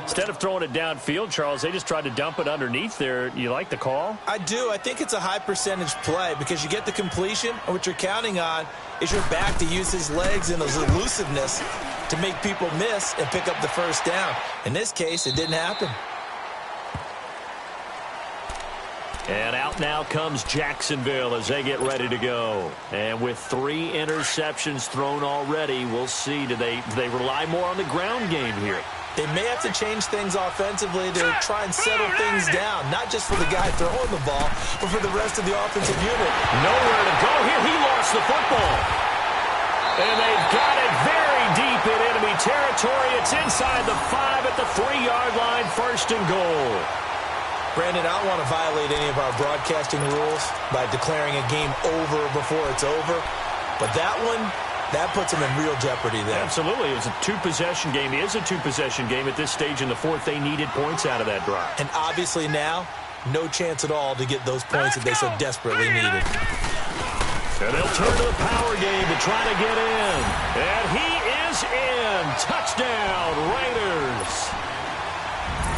Instead of throwing it downfield, Charles, they just tried to dump it underneath there. You like the call? I do. I think it's a high percentage play because you get the completion, and what you're counting on is your back to use his legs and his elusiveness to make people miss and pick up the first down. In this case, it didn't happen. And out now comes Jacksonville as they get ready to go. And with 3 interceptions thrown already, we'll see. Do they rely more on the ground game here? They may have to change things offensively to try and settle things down, not just for the guy throwing the ball, but for the rest of the offensive unit. Nowhere to go here. He lost the football. And they've got it very deep in enemy territory. It's inside the 5 at the 3-yard line, 1st and goal. Brandon, I don't want to violate any of our broadcasting rules by declaring a game over before it's over. But that one, that puts them in real jeopardy there. Absolutely. It was a 2-possession game. It is a 2-possession game at this stage in the 4th. They needed points out of that drive. And obviously now, no chance at all to get those points that they so desperately needed. And they'll turn to the power game to try to get in. And he is in. Touchdown, Raiders.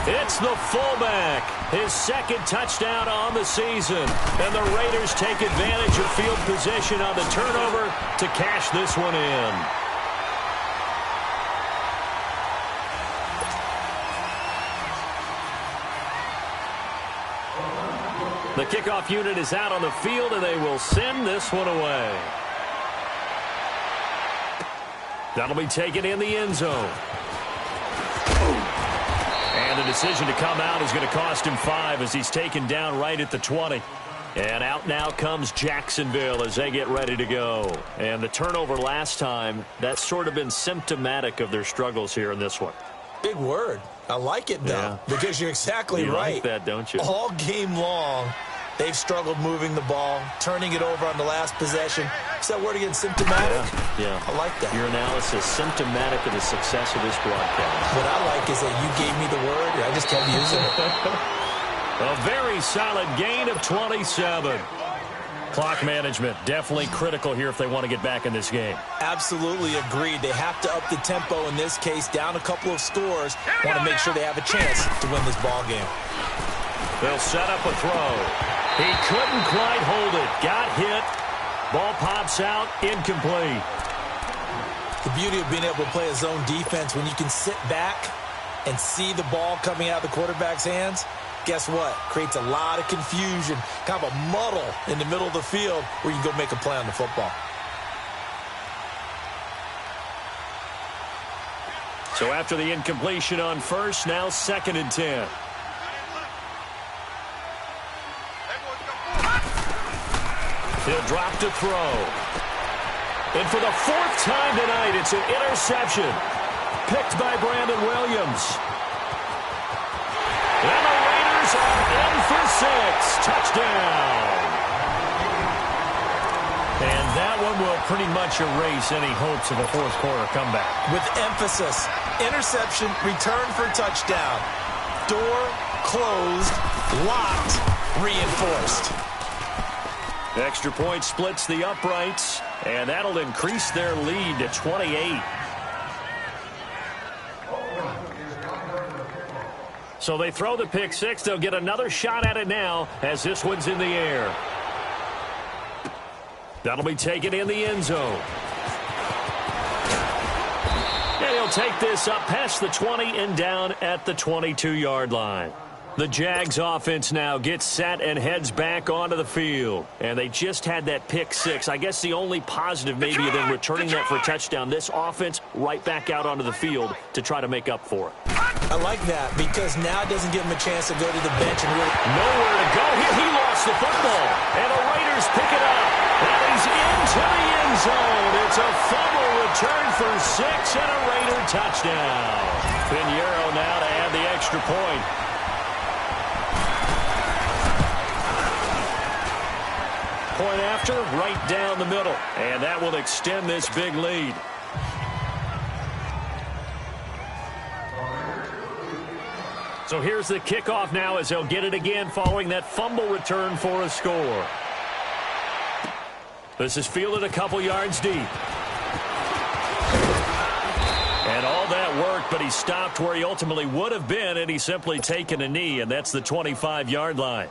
It's the fullback, his 2nd touchdown on the season. And the Raiders take advantage of field position on the turnover to cash this one in. The kickoff unit is out on the field, and they will send this one away. That'll be taken in the end zone. And the decision to come out is going to cost him 5 as he's taken down right at the 20. And out now comes Jacksonville as they get ready to go. And the turnover last time, that's sort of been symptomatic of their struggles here in this one. Big word. I like it, though, because you're exactly right. You like that, don't you? All game long, they've struggled moving the ball, turning it over on the last possession. Is that word again, symptomatic? Yeah. I like that. Your analysis, symptomatic of the success of this broadcast. What I like is that you gave me the word, and I just kept using it. A very solid gain of 27. Clock management, definitely critical here if they want to get back in this game. Absolutely agreed. They have to up the tempo in this case, down a couple of scores. Want to make sure they have a chance to win this ball game. They'll set up a throw. He couldn't quite hold it. Got hit. Ball pops out, incomplete. The beauty of being able to play a zone defense when you can sit back and see the ball coming out of the quarterback's hands. Guess what? Creates a lot of confusion, kind of a muddle in the middle of the field where you can go make a play on the football. So after the incompletion on first, now 2nd and 10. He'll drop to throw. And for the 4th time tonight, it's an interception. Picked by Brandon Williams. And the Raiders are in for 6. Touchdown. And that one will pretty much erase any hopes of a 4th quarter comeback. With emphasis, interception, return for touchdown. Door closed, locked, reinforced. Extra point splits the uprights, and that'll increase their lead to 28. So they throw the pick six. They'll get another shot at it now as this one's in the air. That'll be taken in the end zone. And he'll take this up past the 20 and down at the 22-yard line. The Jags offense now gets set and heads back onto the field. And they just had that pick six. I guess the only positive maybe of them returning that for a touchdown. This offense right back out onto the field to try to make up for it. I like that because now it doesn't give him a chance to go to the bench and really... Nowhere to go here. He lost the football. And the Raiders pick it up. And he's into the end zone. It's a fumble return for 6 and a Raider touchdown. Pinheiro now to add the extra point. Point after, right down the middle. And that will extend this big lead. So here's the kickoff now as they'll get it again following that fumble return for a score. This is fielded a couple yards deep. And all that worked, but he stopped where he ultimately would have been, and he's simply taken a knee, and that's the 25-yard line.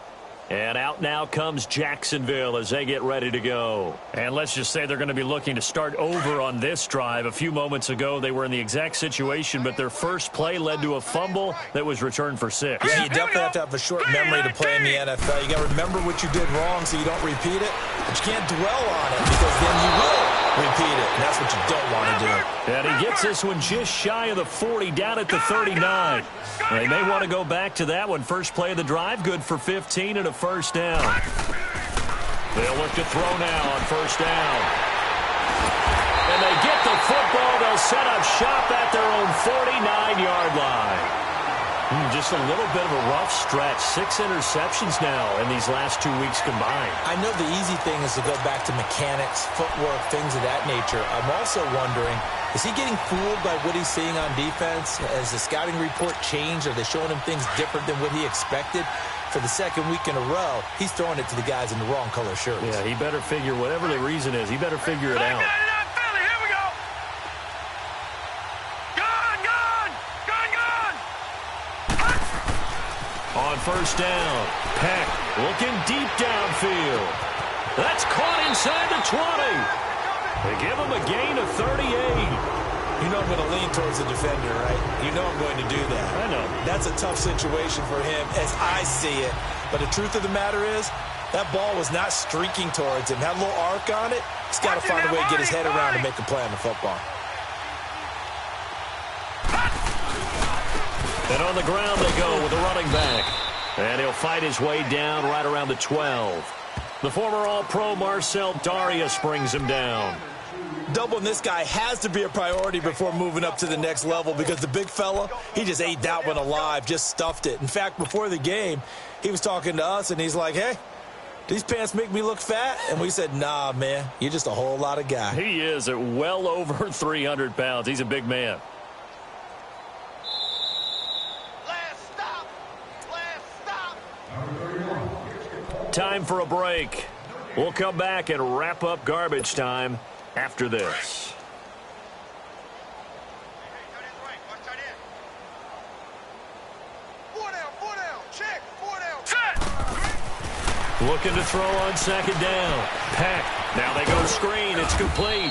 And out now comes Jacksonville as they get ready to go. And let's just say they're going to be looking to start over on this drive. A few moments ago, they were in the exact situation, but their first play led to a fumble that was returned for 6. Yeah, you definitely have to have a short memory to play in the NFL. You got to remember what you did wrong so you don't repeat it. But you can't dwell on it because then you will repeat it, and that's what you don't want to do. And he gets this one just shy of the 40, down at the 39. They may want to go back to that one. First play of the drive, good for 15 and a first down. They'll look to throw now on first down. And they get the football. They'll set up shop at their own 49-yard line. Just a little bit of a rough stretch. 6 interceptions now in these last 2 weeks combined. I know the easy thing is to go back to mechanics, footwork, things of that nature. I'm also wondering, is he getting fooled by what he's seeing on defense? Has the scouting report changed? Are they showing him things different than what he expected? For the second week in a row, he's throwing it to the guys in the wrong color shirts. Yeah, he better figure, whatever the reason is, he better figure it out. On first down, Peck looking deep downfield. That's caught inside the 20. They give him a gain of 38. You know I'm going to lean towards the defender, right? You know I'm going to do that. I know. That's a tough situation for him as I see it. But the truth of the matter is, that ball was not streaking towards him. That little arc on it, he's got to find a way to get his head around and make a play on the football. And on the ground they go with the running back. And he'll fight his way down right around the 12. The former All-Pro Marcel Darius brings him down. Doubling this guy has to be a priority before moving up to the next level because the big fella, he just ate that one alive, just stuffed it. In fact, before the game, he was talking to us, and he's like, hey, these pants make me look fat? And we said, nah, man, you're just a whole lot of guy. He is at well over 300 pounds. He's a big man. Time for a break. We'll come back and wrap up garbage time after this. Looking to throw on second down. Peck. Now they go screen. It's complete.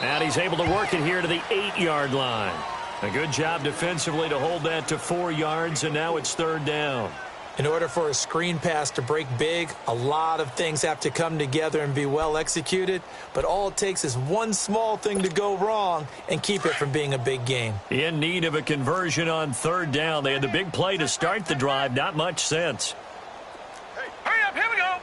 And he's able to work it here to the 8-yard line. A good job defensively to hold that to 4 yards, and now it's third down. In order for a screen pass to break big, a lot of things have to come together and be well executed, but all it takes is one small thing to go wrong and keep it from being a big game. In need of a conversion on third down. They had the big play to start the drive. Not much sense. Hey, hurry up, here we go.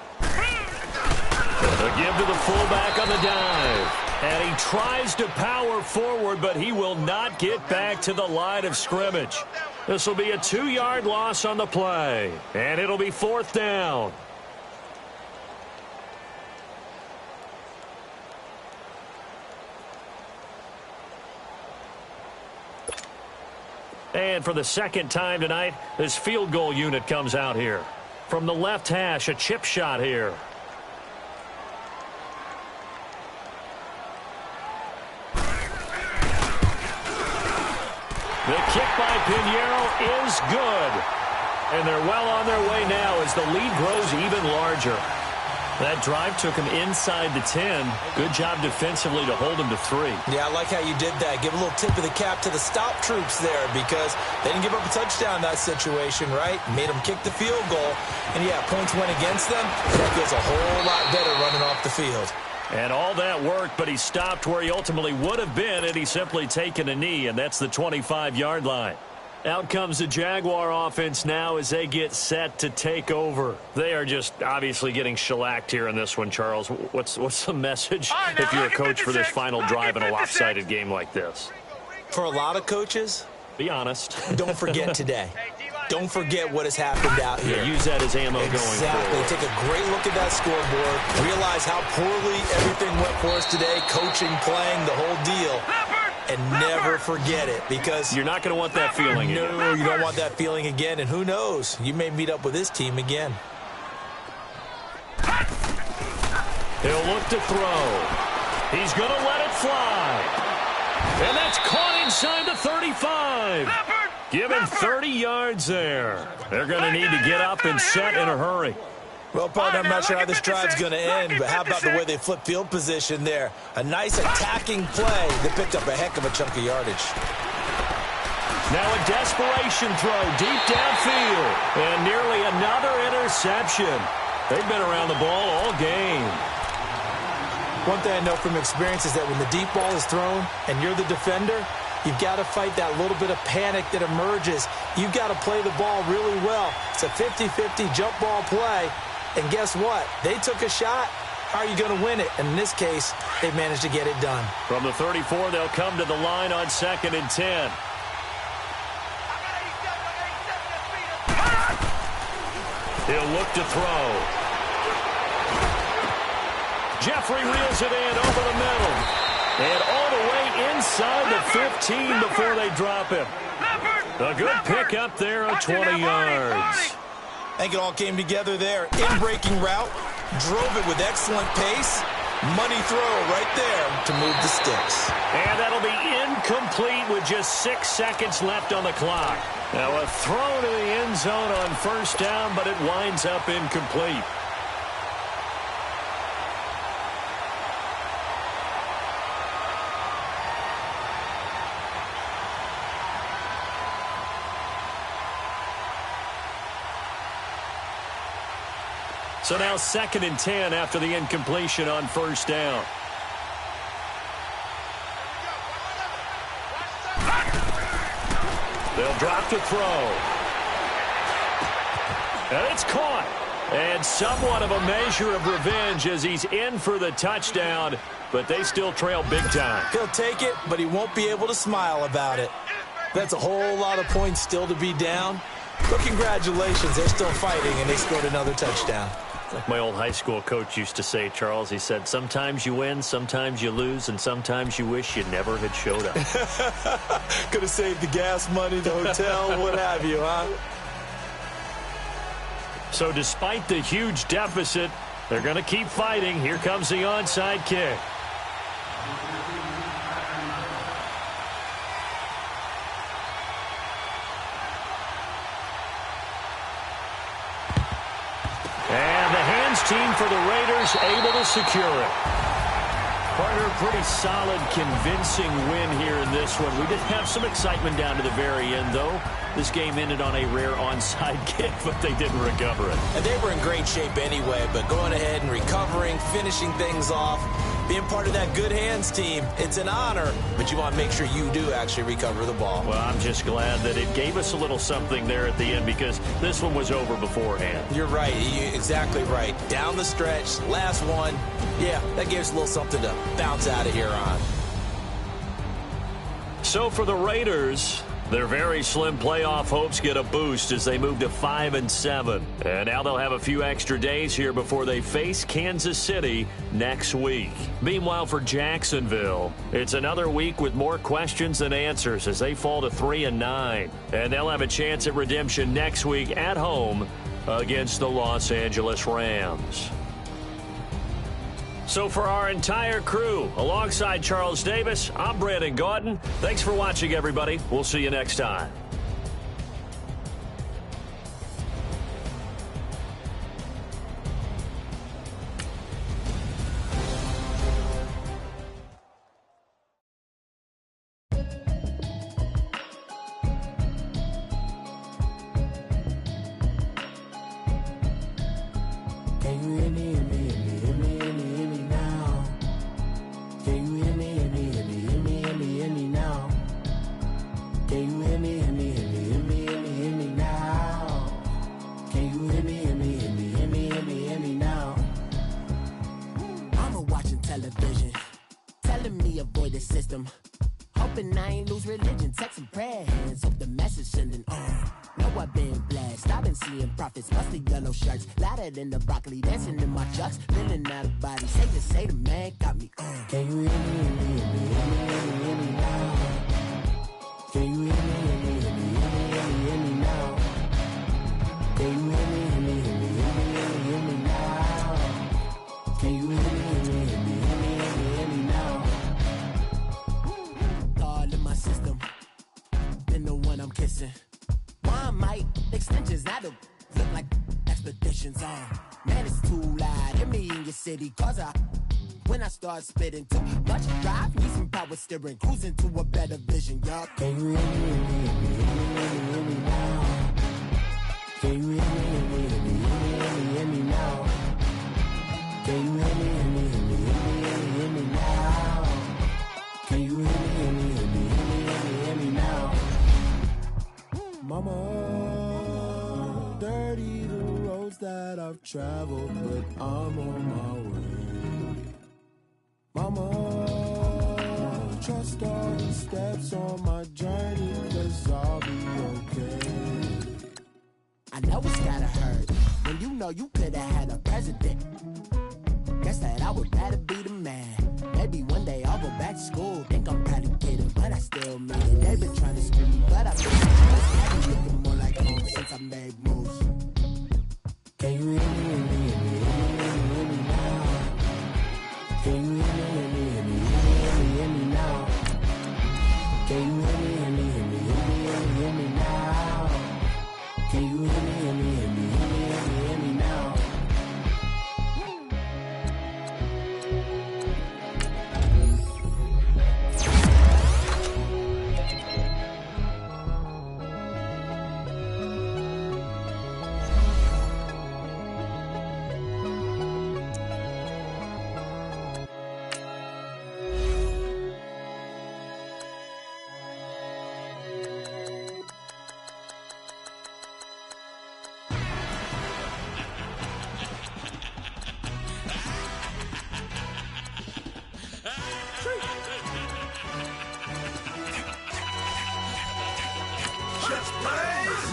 A give to the fullback on the dive. And he tries to power forward, but he will not get back to the line of scrimmage. This will be a 2-yard loss on the play. And it'll be fourth down. And for the second time tonight, this field goal unit comes out here. From the left hash, a chip shot here. The kick by Pinheiro is good. And they're well on their way now as the lead grows even larger. That drive took him inside the 10. Good job defensively to hold him to 3. Yeah, I like how you did that. Give a little tip of the cap to the stop troops there because they didn't give up a touchdown in that situation, right? Made them kick the field goal. And, yeah, points went against them. That feels a whole lot better running off the field. And all that worked, but he stopped where he ultimately would have been had he simply taken a knee, and that's the 25-yard line. Out comes the Jaguar offense now as they get set to take over. They are just obviously getting shellacked here in this one, Charles. What's the message if you're a coach for this final drive in a lopsided game like this? For a lot of coaches, be honest. Don't forget today. Don't forget what has happened out here. Yeah, use that as ammo going forward. Exactly. Take a great look at that scoreboard. Realize how poorly everything went for us today. Coaching, playing, the whole deal. And never forget it because you're not going to want that feeling again. No, you don't want that feeling again. And who knows? You may meet up with this team again. He'll look to throw. He's going to let it fly. And that's caught inside the 35. Give him 30 yards there. They're going to need to get up and set in a hurry. Well, partner, I'm not sure how this drive's going to end, but how about the way they flip field position there? A nice attacking play that picked up a heck of a chunk of yardage. Now a desperation throw deep downfield. And nearly another interception. They've been around the ball all game. One thing I know from experience is that when the deep ball is thrown and you're the defender, you've got to fight that little bit of panic that emerges. You've got to play the ball really well. It's a 50-50 jump ball play. And guess what? They took a shot. How are you going to win it? And in this case, they managed to get it done. From the 34, they'll come to the line on 2nd and 10. He'll look to throw. Jeffrey reels it in over the middle. And all the way inside the 15 before they drop him. A good pick up there of 20 yards. I think it all came together there. In-breaking route, drove it with excellent pace. Money throw right there to move the sticks. And that'll be incomplete with just 6 seconds left on the clock. Now a throw to the end zone on 1st down, but it winds up incomplete. So now 2nd and 10 after the incompletion on 1st down. They'll drop to throw. And it's caught. And somewhat of a measure of revenge as he's in for the touchdown, but they still trail big time. He'll take it, but he won't be able to smile about it. That's a whole lot of points still to be down. But congratulations, they're still fighting, and they scored another touchdown. Like my old high school coach used to say, Charles, he said, sometimes you win, sometimes you lose, and sometimes you wish you never had showed up. Could have saved the gas money, the hotel, what have you, huh? So despite the huge deficit, they're going to keep fighting. Here comes the onside kick. And the hands team for the Raiders able to secure it. Partner, pretty solid, convincing win here in this one. We did have some excitement down to the very end, though. This game ended on a rare onside kick, but they didn't recover it. And they were in great shape anyway, but going ahead and recovering, finishing things off, being part of that good hands team, it's an honor, but you want to make sure you do actually recover the ball. Well, I'm just glad that it gave us a little something there at the end because this one was over beforehand. You're right. You're exactly right. Down the stretch, last one. Yeah, that gave us a little something to bounce out of here on. So for the Raiders, their very slim playoff hopes get a boost as they move to 5-7. And now they'll have a few extra days here before they face Kansas City next week. Meanwhile, for Jacksonville, it's another week with more questions than answers as they fall to 3-9. And they'll have a chance at redemption next week at home against the Los Angeles Rams. So for our entire crew, alongside Charles Davis, I'm Brandon Gaudin. Thanks for watching, everybody. We'll see you next time. In the broccoli, dancing in my chucks, feeling out of body. Say the man got me. Can you hear me now? Can you hear me now? Can you hear me now? Can you hear me now? All in my system, then the one I'm kissing. One mic extensions, I don't look like expeditions on. Man, it's too loud. Hit me in your city, cause when I start spitting too much drive, need some power steering, cruising to a better vision, y'all. Can you hear me now? Can you hear me now? Can you hear me now? Can you hear me now? Mama, dirty the roads that I've traveled, but I'm on my way. Mama, trust all the steps on my journey, 'cause I'll be okay. I know it's gotta hurt when you know you could've had a president. Guess that I would rather be the man. Maybe one day I'll go back to school. Think I'm proud to get it, but I still mean it. They've been trying to screw me, but I've been looking more like home since I made moves. Can you hear me now? Can you hear me now? Can you hear me now? Can you hear me now?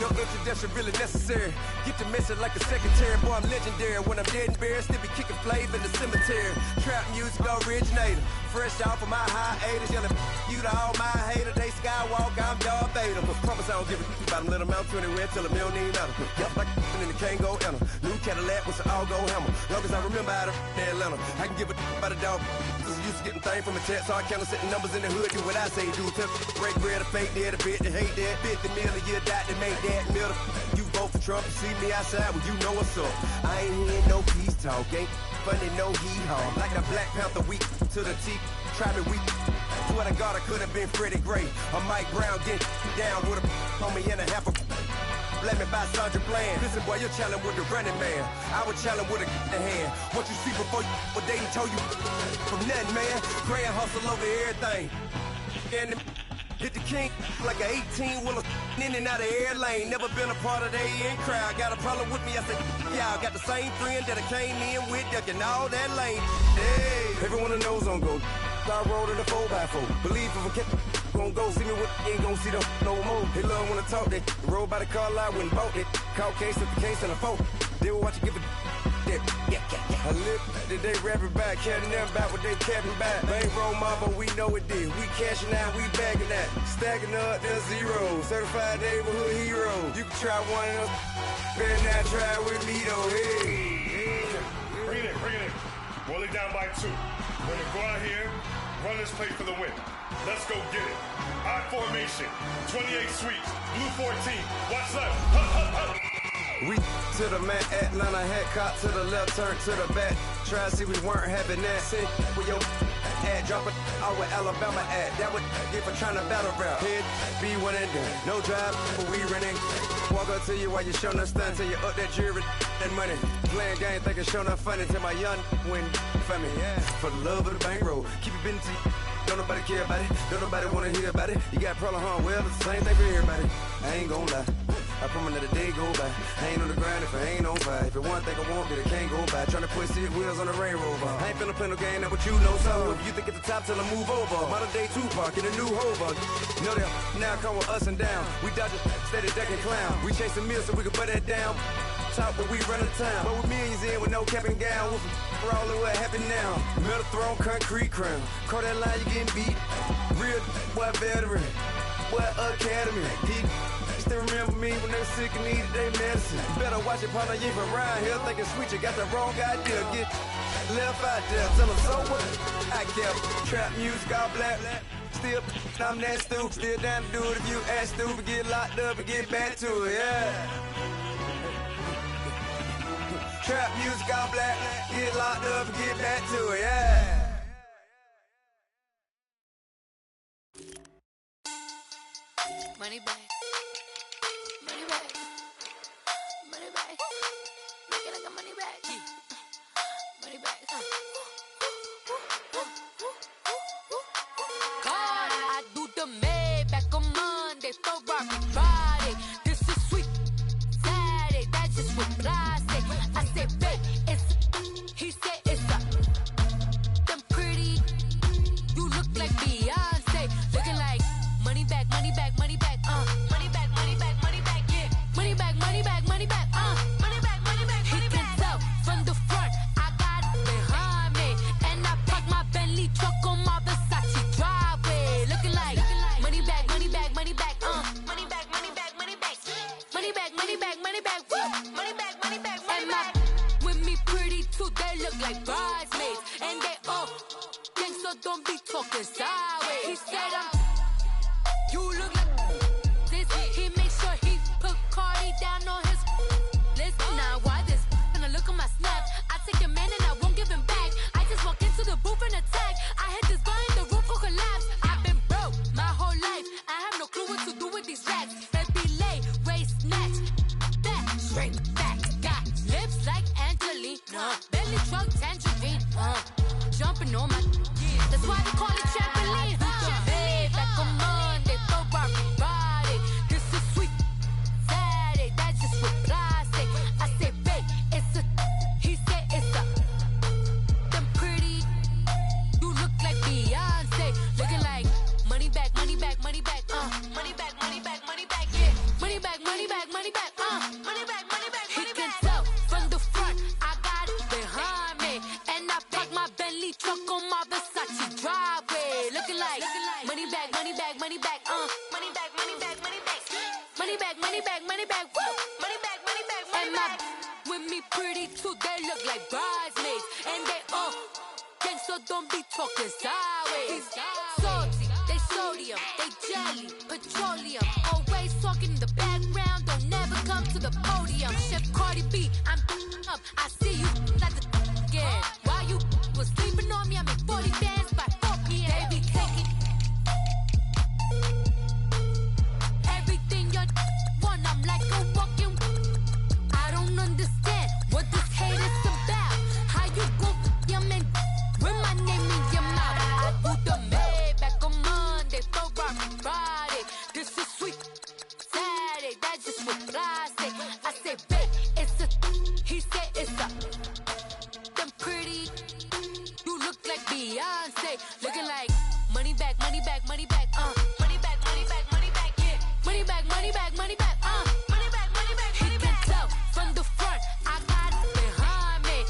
No introduction really necessary. Get the message like a secretary. Boy, I'm legendary. When I'm dead and buried, still be kicking flavor in the cemetery. Trap music originator. Fresh off of my hiatus. Yelling you to all my haters. They skywalk, I'm Darth Vader. But promise I don't give a about them. Let them out 20 red till a million need nothing. Yup, like and the can't go enter. New Cadillac with an all-go hammer. Long as I remember how to Atlanta. I can give a about a dog. Used to getting things from a text, so I count setting numbers in the hood. Do what I say, do. Break bread, a fake dead, a bit to hate that. 50 million, you die to make that middle. You vote for Trump, you see me outside, well, you know what's up. I ain't hearing no peace talk, ain't funny, no hee-haw. Like the Black Panther weak to the teeth, try me weak. Swear to God, I could have been Freddie Gray. Or Mike Brown getting down with a homie and a half a. Let me buy Sandra Bland. Listen, boy, you're challenging with the running man. I would challenge with a hand. What you see before you, what they told you from nothing, man. Pray and hustle over everything. And hit the king like an 18-wheeler in and out of air lane. Never been a part of the in crowd. Got a problem with me, I said, y'all got the same friend that I came in with, ducking all that lane. Hey, everyone knows on go. I rolled in a 4x4. Believe if I kept gon' go, see me with ain't gon' see them no more. They love when I talk that. Roll by the car lot when bought it. Caught case at the case and a phone. They will watch you give it. I live that they rapping back, carrying them back what they capping back. Bankroll mama, we know it did. We cashing out, we bagging that. Stacking up, there's zero. Certified neighborhood hero. You can try one of those, better not try with me though. Hey. Bring it in. Roll it down by 2. We're gonna go out here, run this play for the win. Let's go get it. I formation, 28 sweeps, blue 14. Watch left. We to the mat, Atlanta hat caught to the left, turn to the back. Try to see we weren't having that. Sit with your ad, drop it out with Alabama at. That would get for trying to battle rap. Head, be one and done. No drive, but we running. Walk up to you while you showing us stun till you up that jury and money. Playing game, thinking showing up funny till my young win for me. Yeah, for the love of the bankroll. Keep it busy. Don't nobody care about it. Don't nobody wanna hear about it. You got problem, huh? Well, it's the same thing for everybody. I ain't gon' lie. I promise that a day go by. I ain't on the grind if I ain't on fire. If it one thing I want, then it can't go by. Tryna put 6 wheels on the Range Rover. I ain't finna play no game, that what you know. So if you think at the top, tell them move over. Modern day Tupac in a new Hova. Know that now come with us and down. We dodge it, steady ducking clown. We chasing meals so we can put that down. Talk, but we run the town. But with millions in with no cap and gown. We're all in what happened now. Metal throne, concrete crown. Call that line, you getting beat. Real, what veteran. What academy. He still remember me when they were sick and needed their medicine. Better watch it, partner, you ain't from around here thinking sweet, you got the wrong idea. Get left out there, tell them so what? I kept trap music all black. Still, I'm that stupid. Still down to do it if you act stupid. Get locked up and get back to it, yeah. Trap music all black. Get locked up and get back to it, yeah. Money back. Money back. Money back. Make it like a money back. Money back. God, I do the Maybach on Monday, Ferrari Friday. This is sweet Saturday. That's just what plastic. I say, babe, it's. He said it's a. Them pretty. You look like Beyonce. Looking like money back, money back, money back. Money back, money back, money back, yeah. Money back, money back, money back, money back, money back, money back. He can tell from the front, I got it behind me. And I park my Bentley truck on my Versace driveway. Looking like money back, money back, money back, money back, money back, money back. Money back, money back, money back, money back, money back, money back. With me pretty too, they look like bridesmaids. And they all gang, so don't be talking sideways. He said you look like this. He makes sure he put Cardi down on his list. Now why this? When I look at my snap, I take a man and I won't give him back. I just walk into the booth and attack. I hit this guy in the roof will collapse. I've been broke my whole life. I have no clue what to do with these racks. Baby lay, waist snatch, back, straight back. Got lips like Angelina, belly truck tangerine. Jumping on my, that's why they call it trampoline. Back on Monday, Ferrari Friday. This is sweet Saturday. That's just with plastic. I say, babe, it's a. He said it's a. Them pretty. You look like Beyonce. Looking like money back, money back, money back. Money back, money back, money back. Yeah. Money back, money back, money back. Money back, money back, money back. He can tell from the front, I got it behind me. And I park my Bentley truck on my Versace driveway. Looking like money back, money back, money back. Money back, money back, money back. Money back, money back, money back. Money back, money back, money back. With me pretty too, they look like bridesmaids. And they all gang, so don't be talking sideways. Salty, they sodium, they jelly, petroleum. Always talking in the background, don't never come to the podium. Chef Cardi B, I'm up. I see you like the again. While you was sleeping on me, I made 40 bands by 4 p.m. They be taking everything you want. I'm like a walking. I don't understand what this hate is about. How you go your man with my name in your mouth? I do the Maybach on Monday, Ferrari Friday. This is sweet Saturday. That's just with plastic. I say, babe, it's a. He said it's a. Them pretty. You look like Beyonce. Looking like money back, money back, money back. Money back, money back, money back. Yeah. Money back, money back, money back. Money back, money back, money back. He can tell from the front, I got it behind me.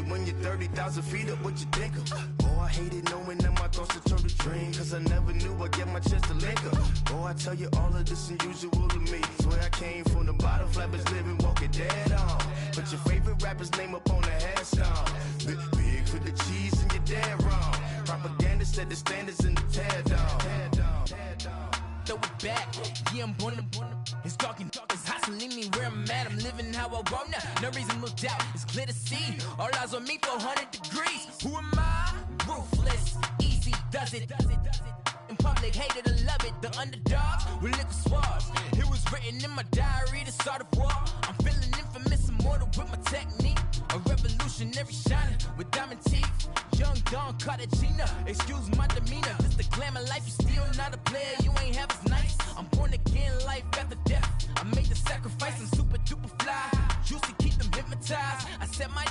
you when you're 30,000 feet up, what you think of? Oh, I hated knowing that my thoughts would turn to dream, cause I never knew I'd get my chance to link up. Oh, I tell you all of this unusual to me. Swear I came from the bottom, flappers living, walking dead on. Put your favorite rapper's name up on the headstone. Big for the cheese and you're dead wrong. Propaganda set the standards in the tear down. Throw it back, yeah, I'm born to. It's talking, it's hustling me where I'm at. I'm living how I want now. No reason to doubt, it's clear to see. All eyes on me, 400 degrees. Who am I? Ruthless, easy does it. In public, hated or love it. The underdogs with liquor swabs. It was written in my diary to start a war. I'm feeling infamous, immortal with my technique. A revolutionary shining with diamond teeth. Young Don Cartagena, excuse my demeanor. This the glamour life, you still not a player. You ain't half as nice. I'm born again, life after death. I made the sacrifice, I'm super duper fly. Juicy, keep them hypnotized. I set my name.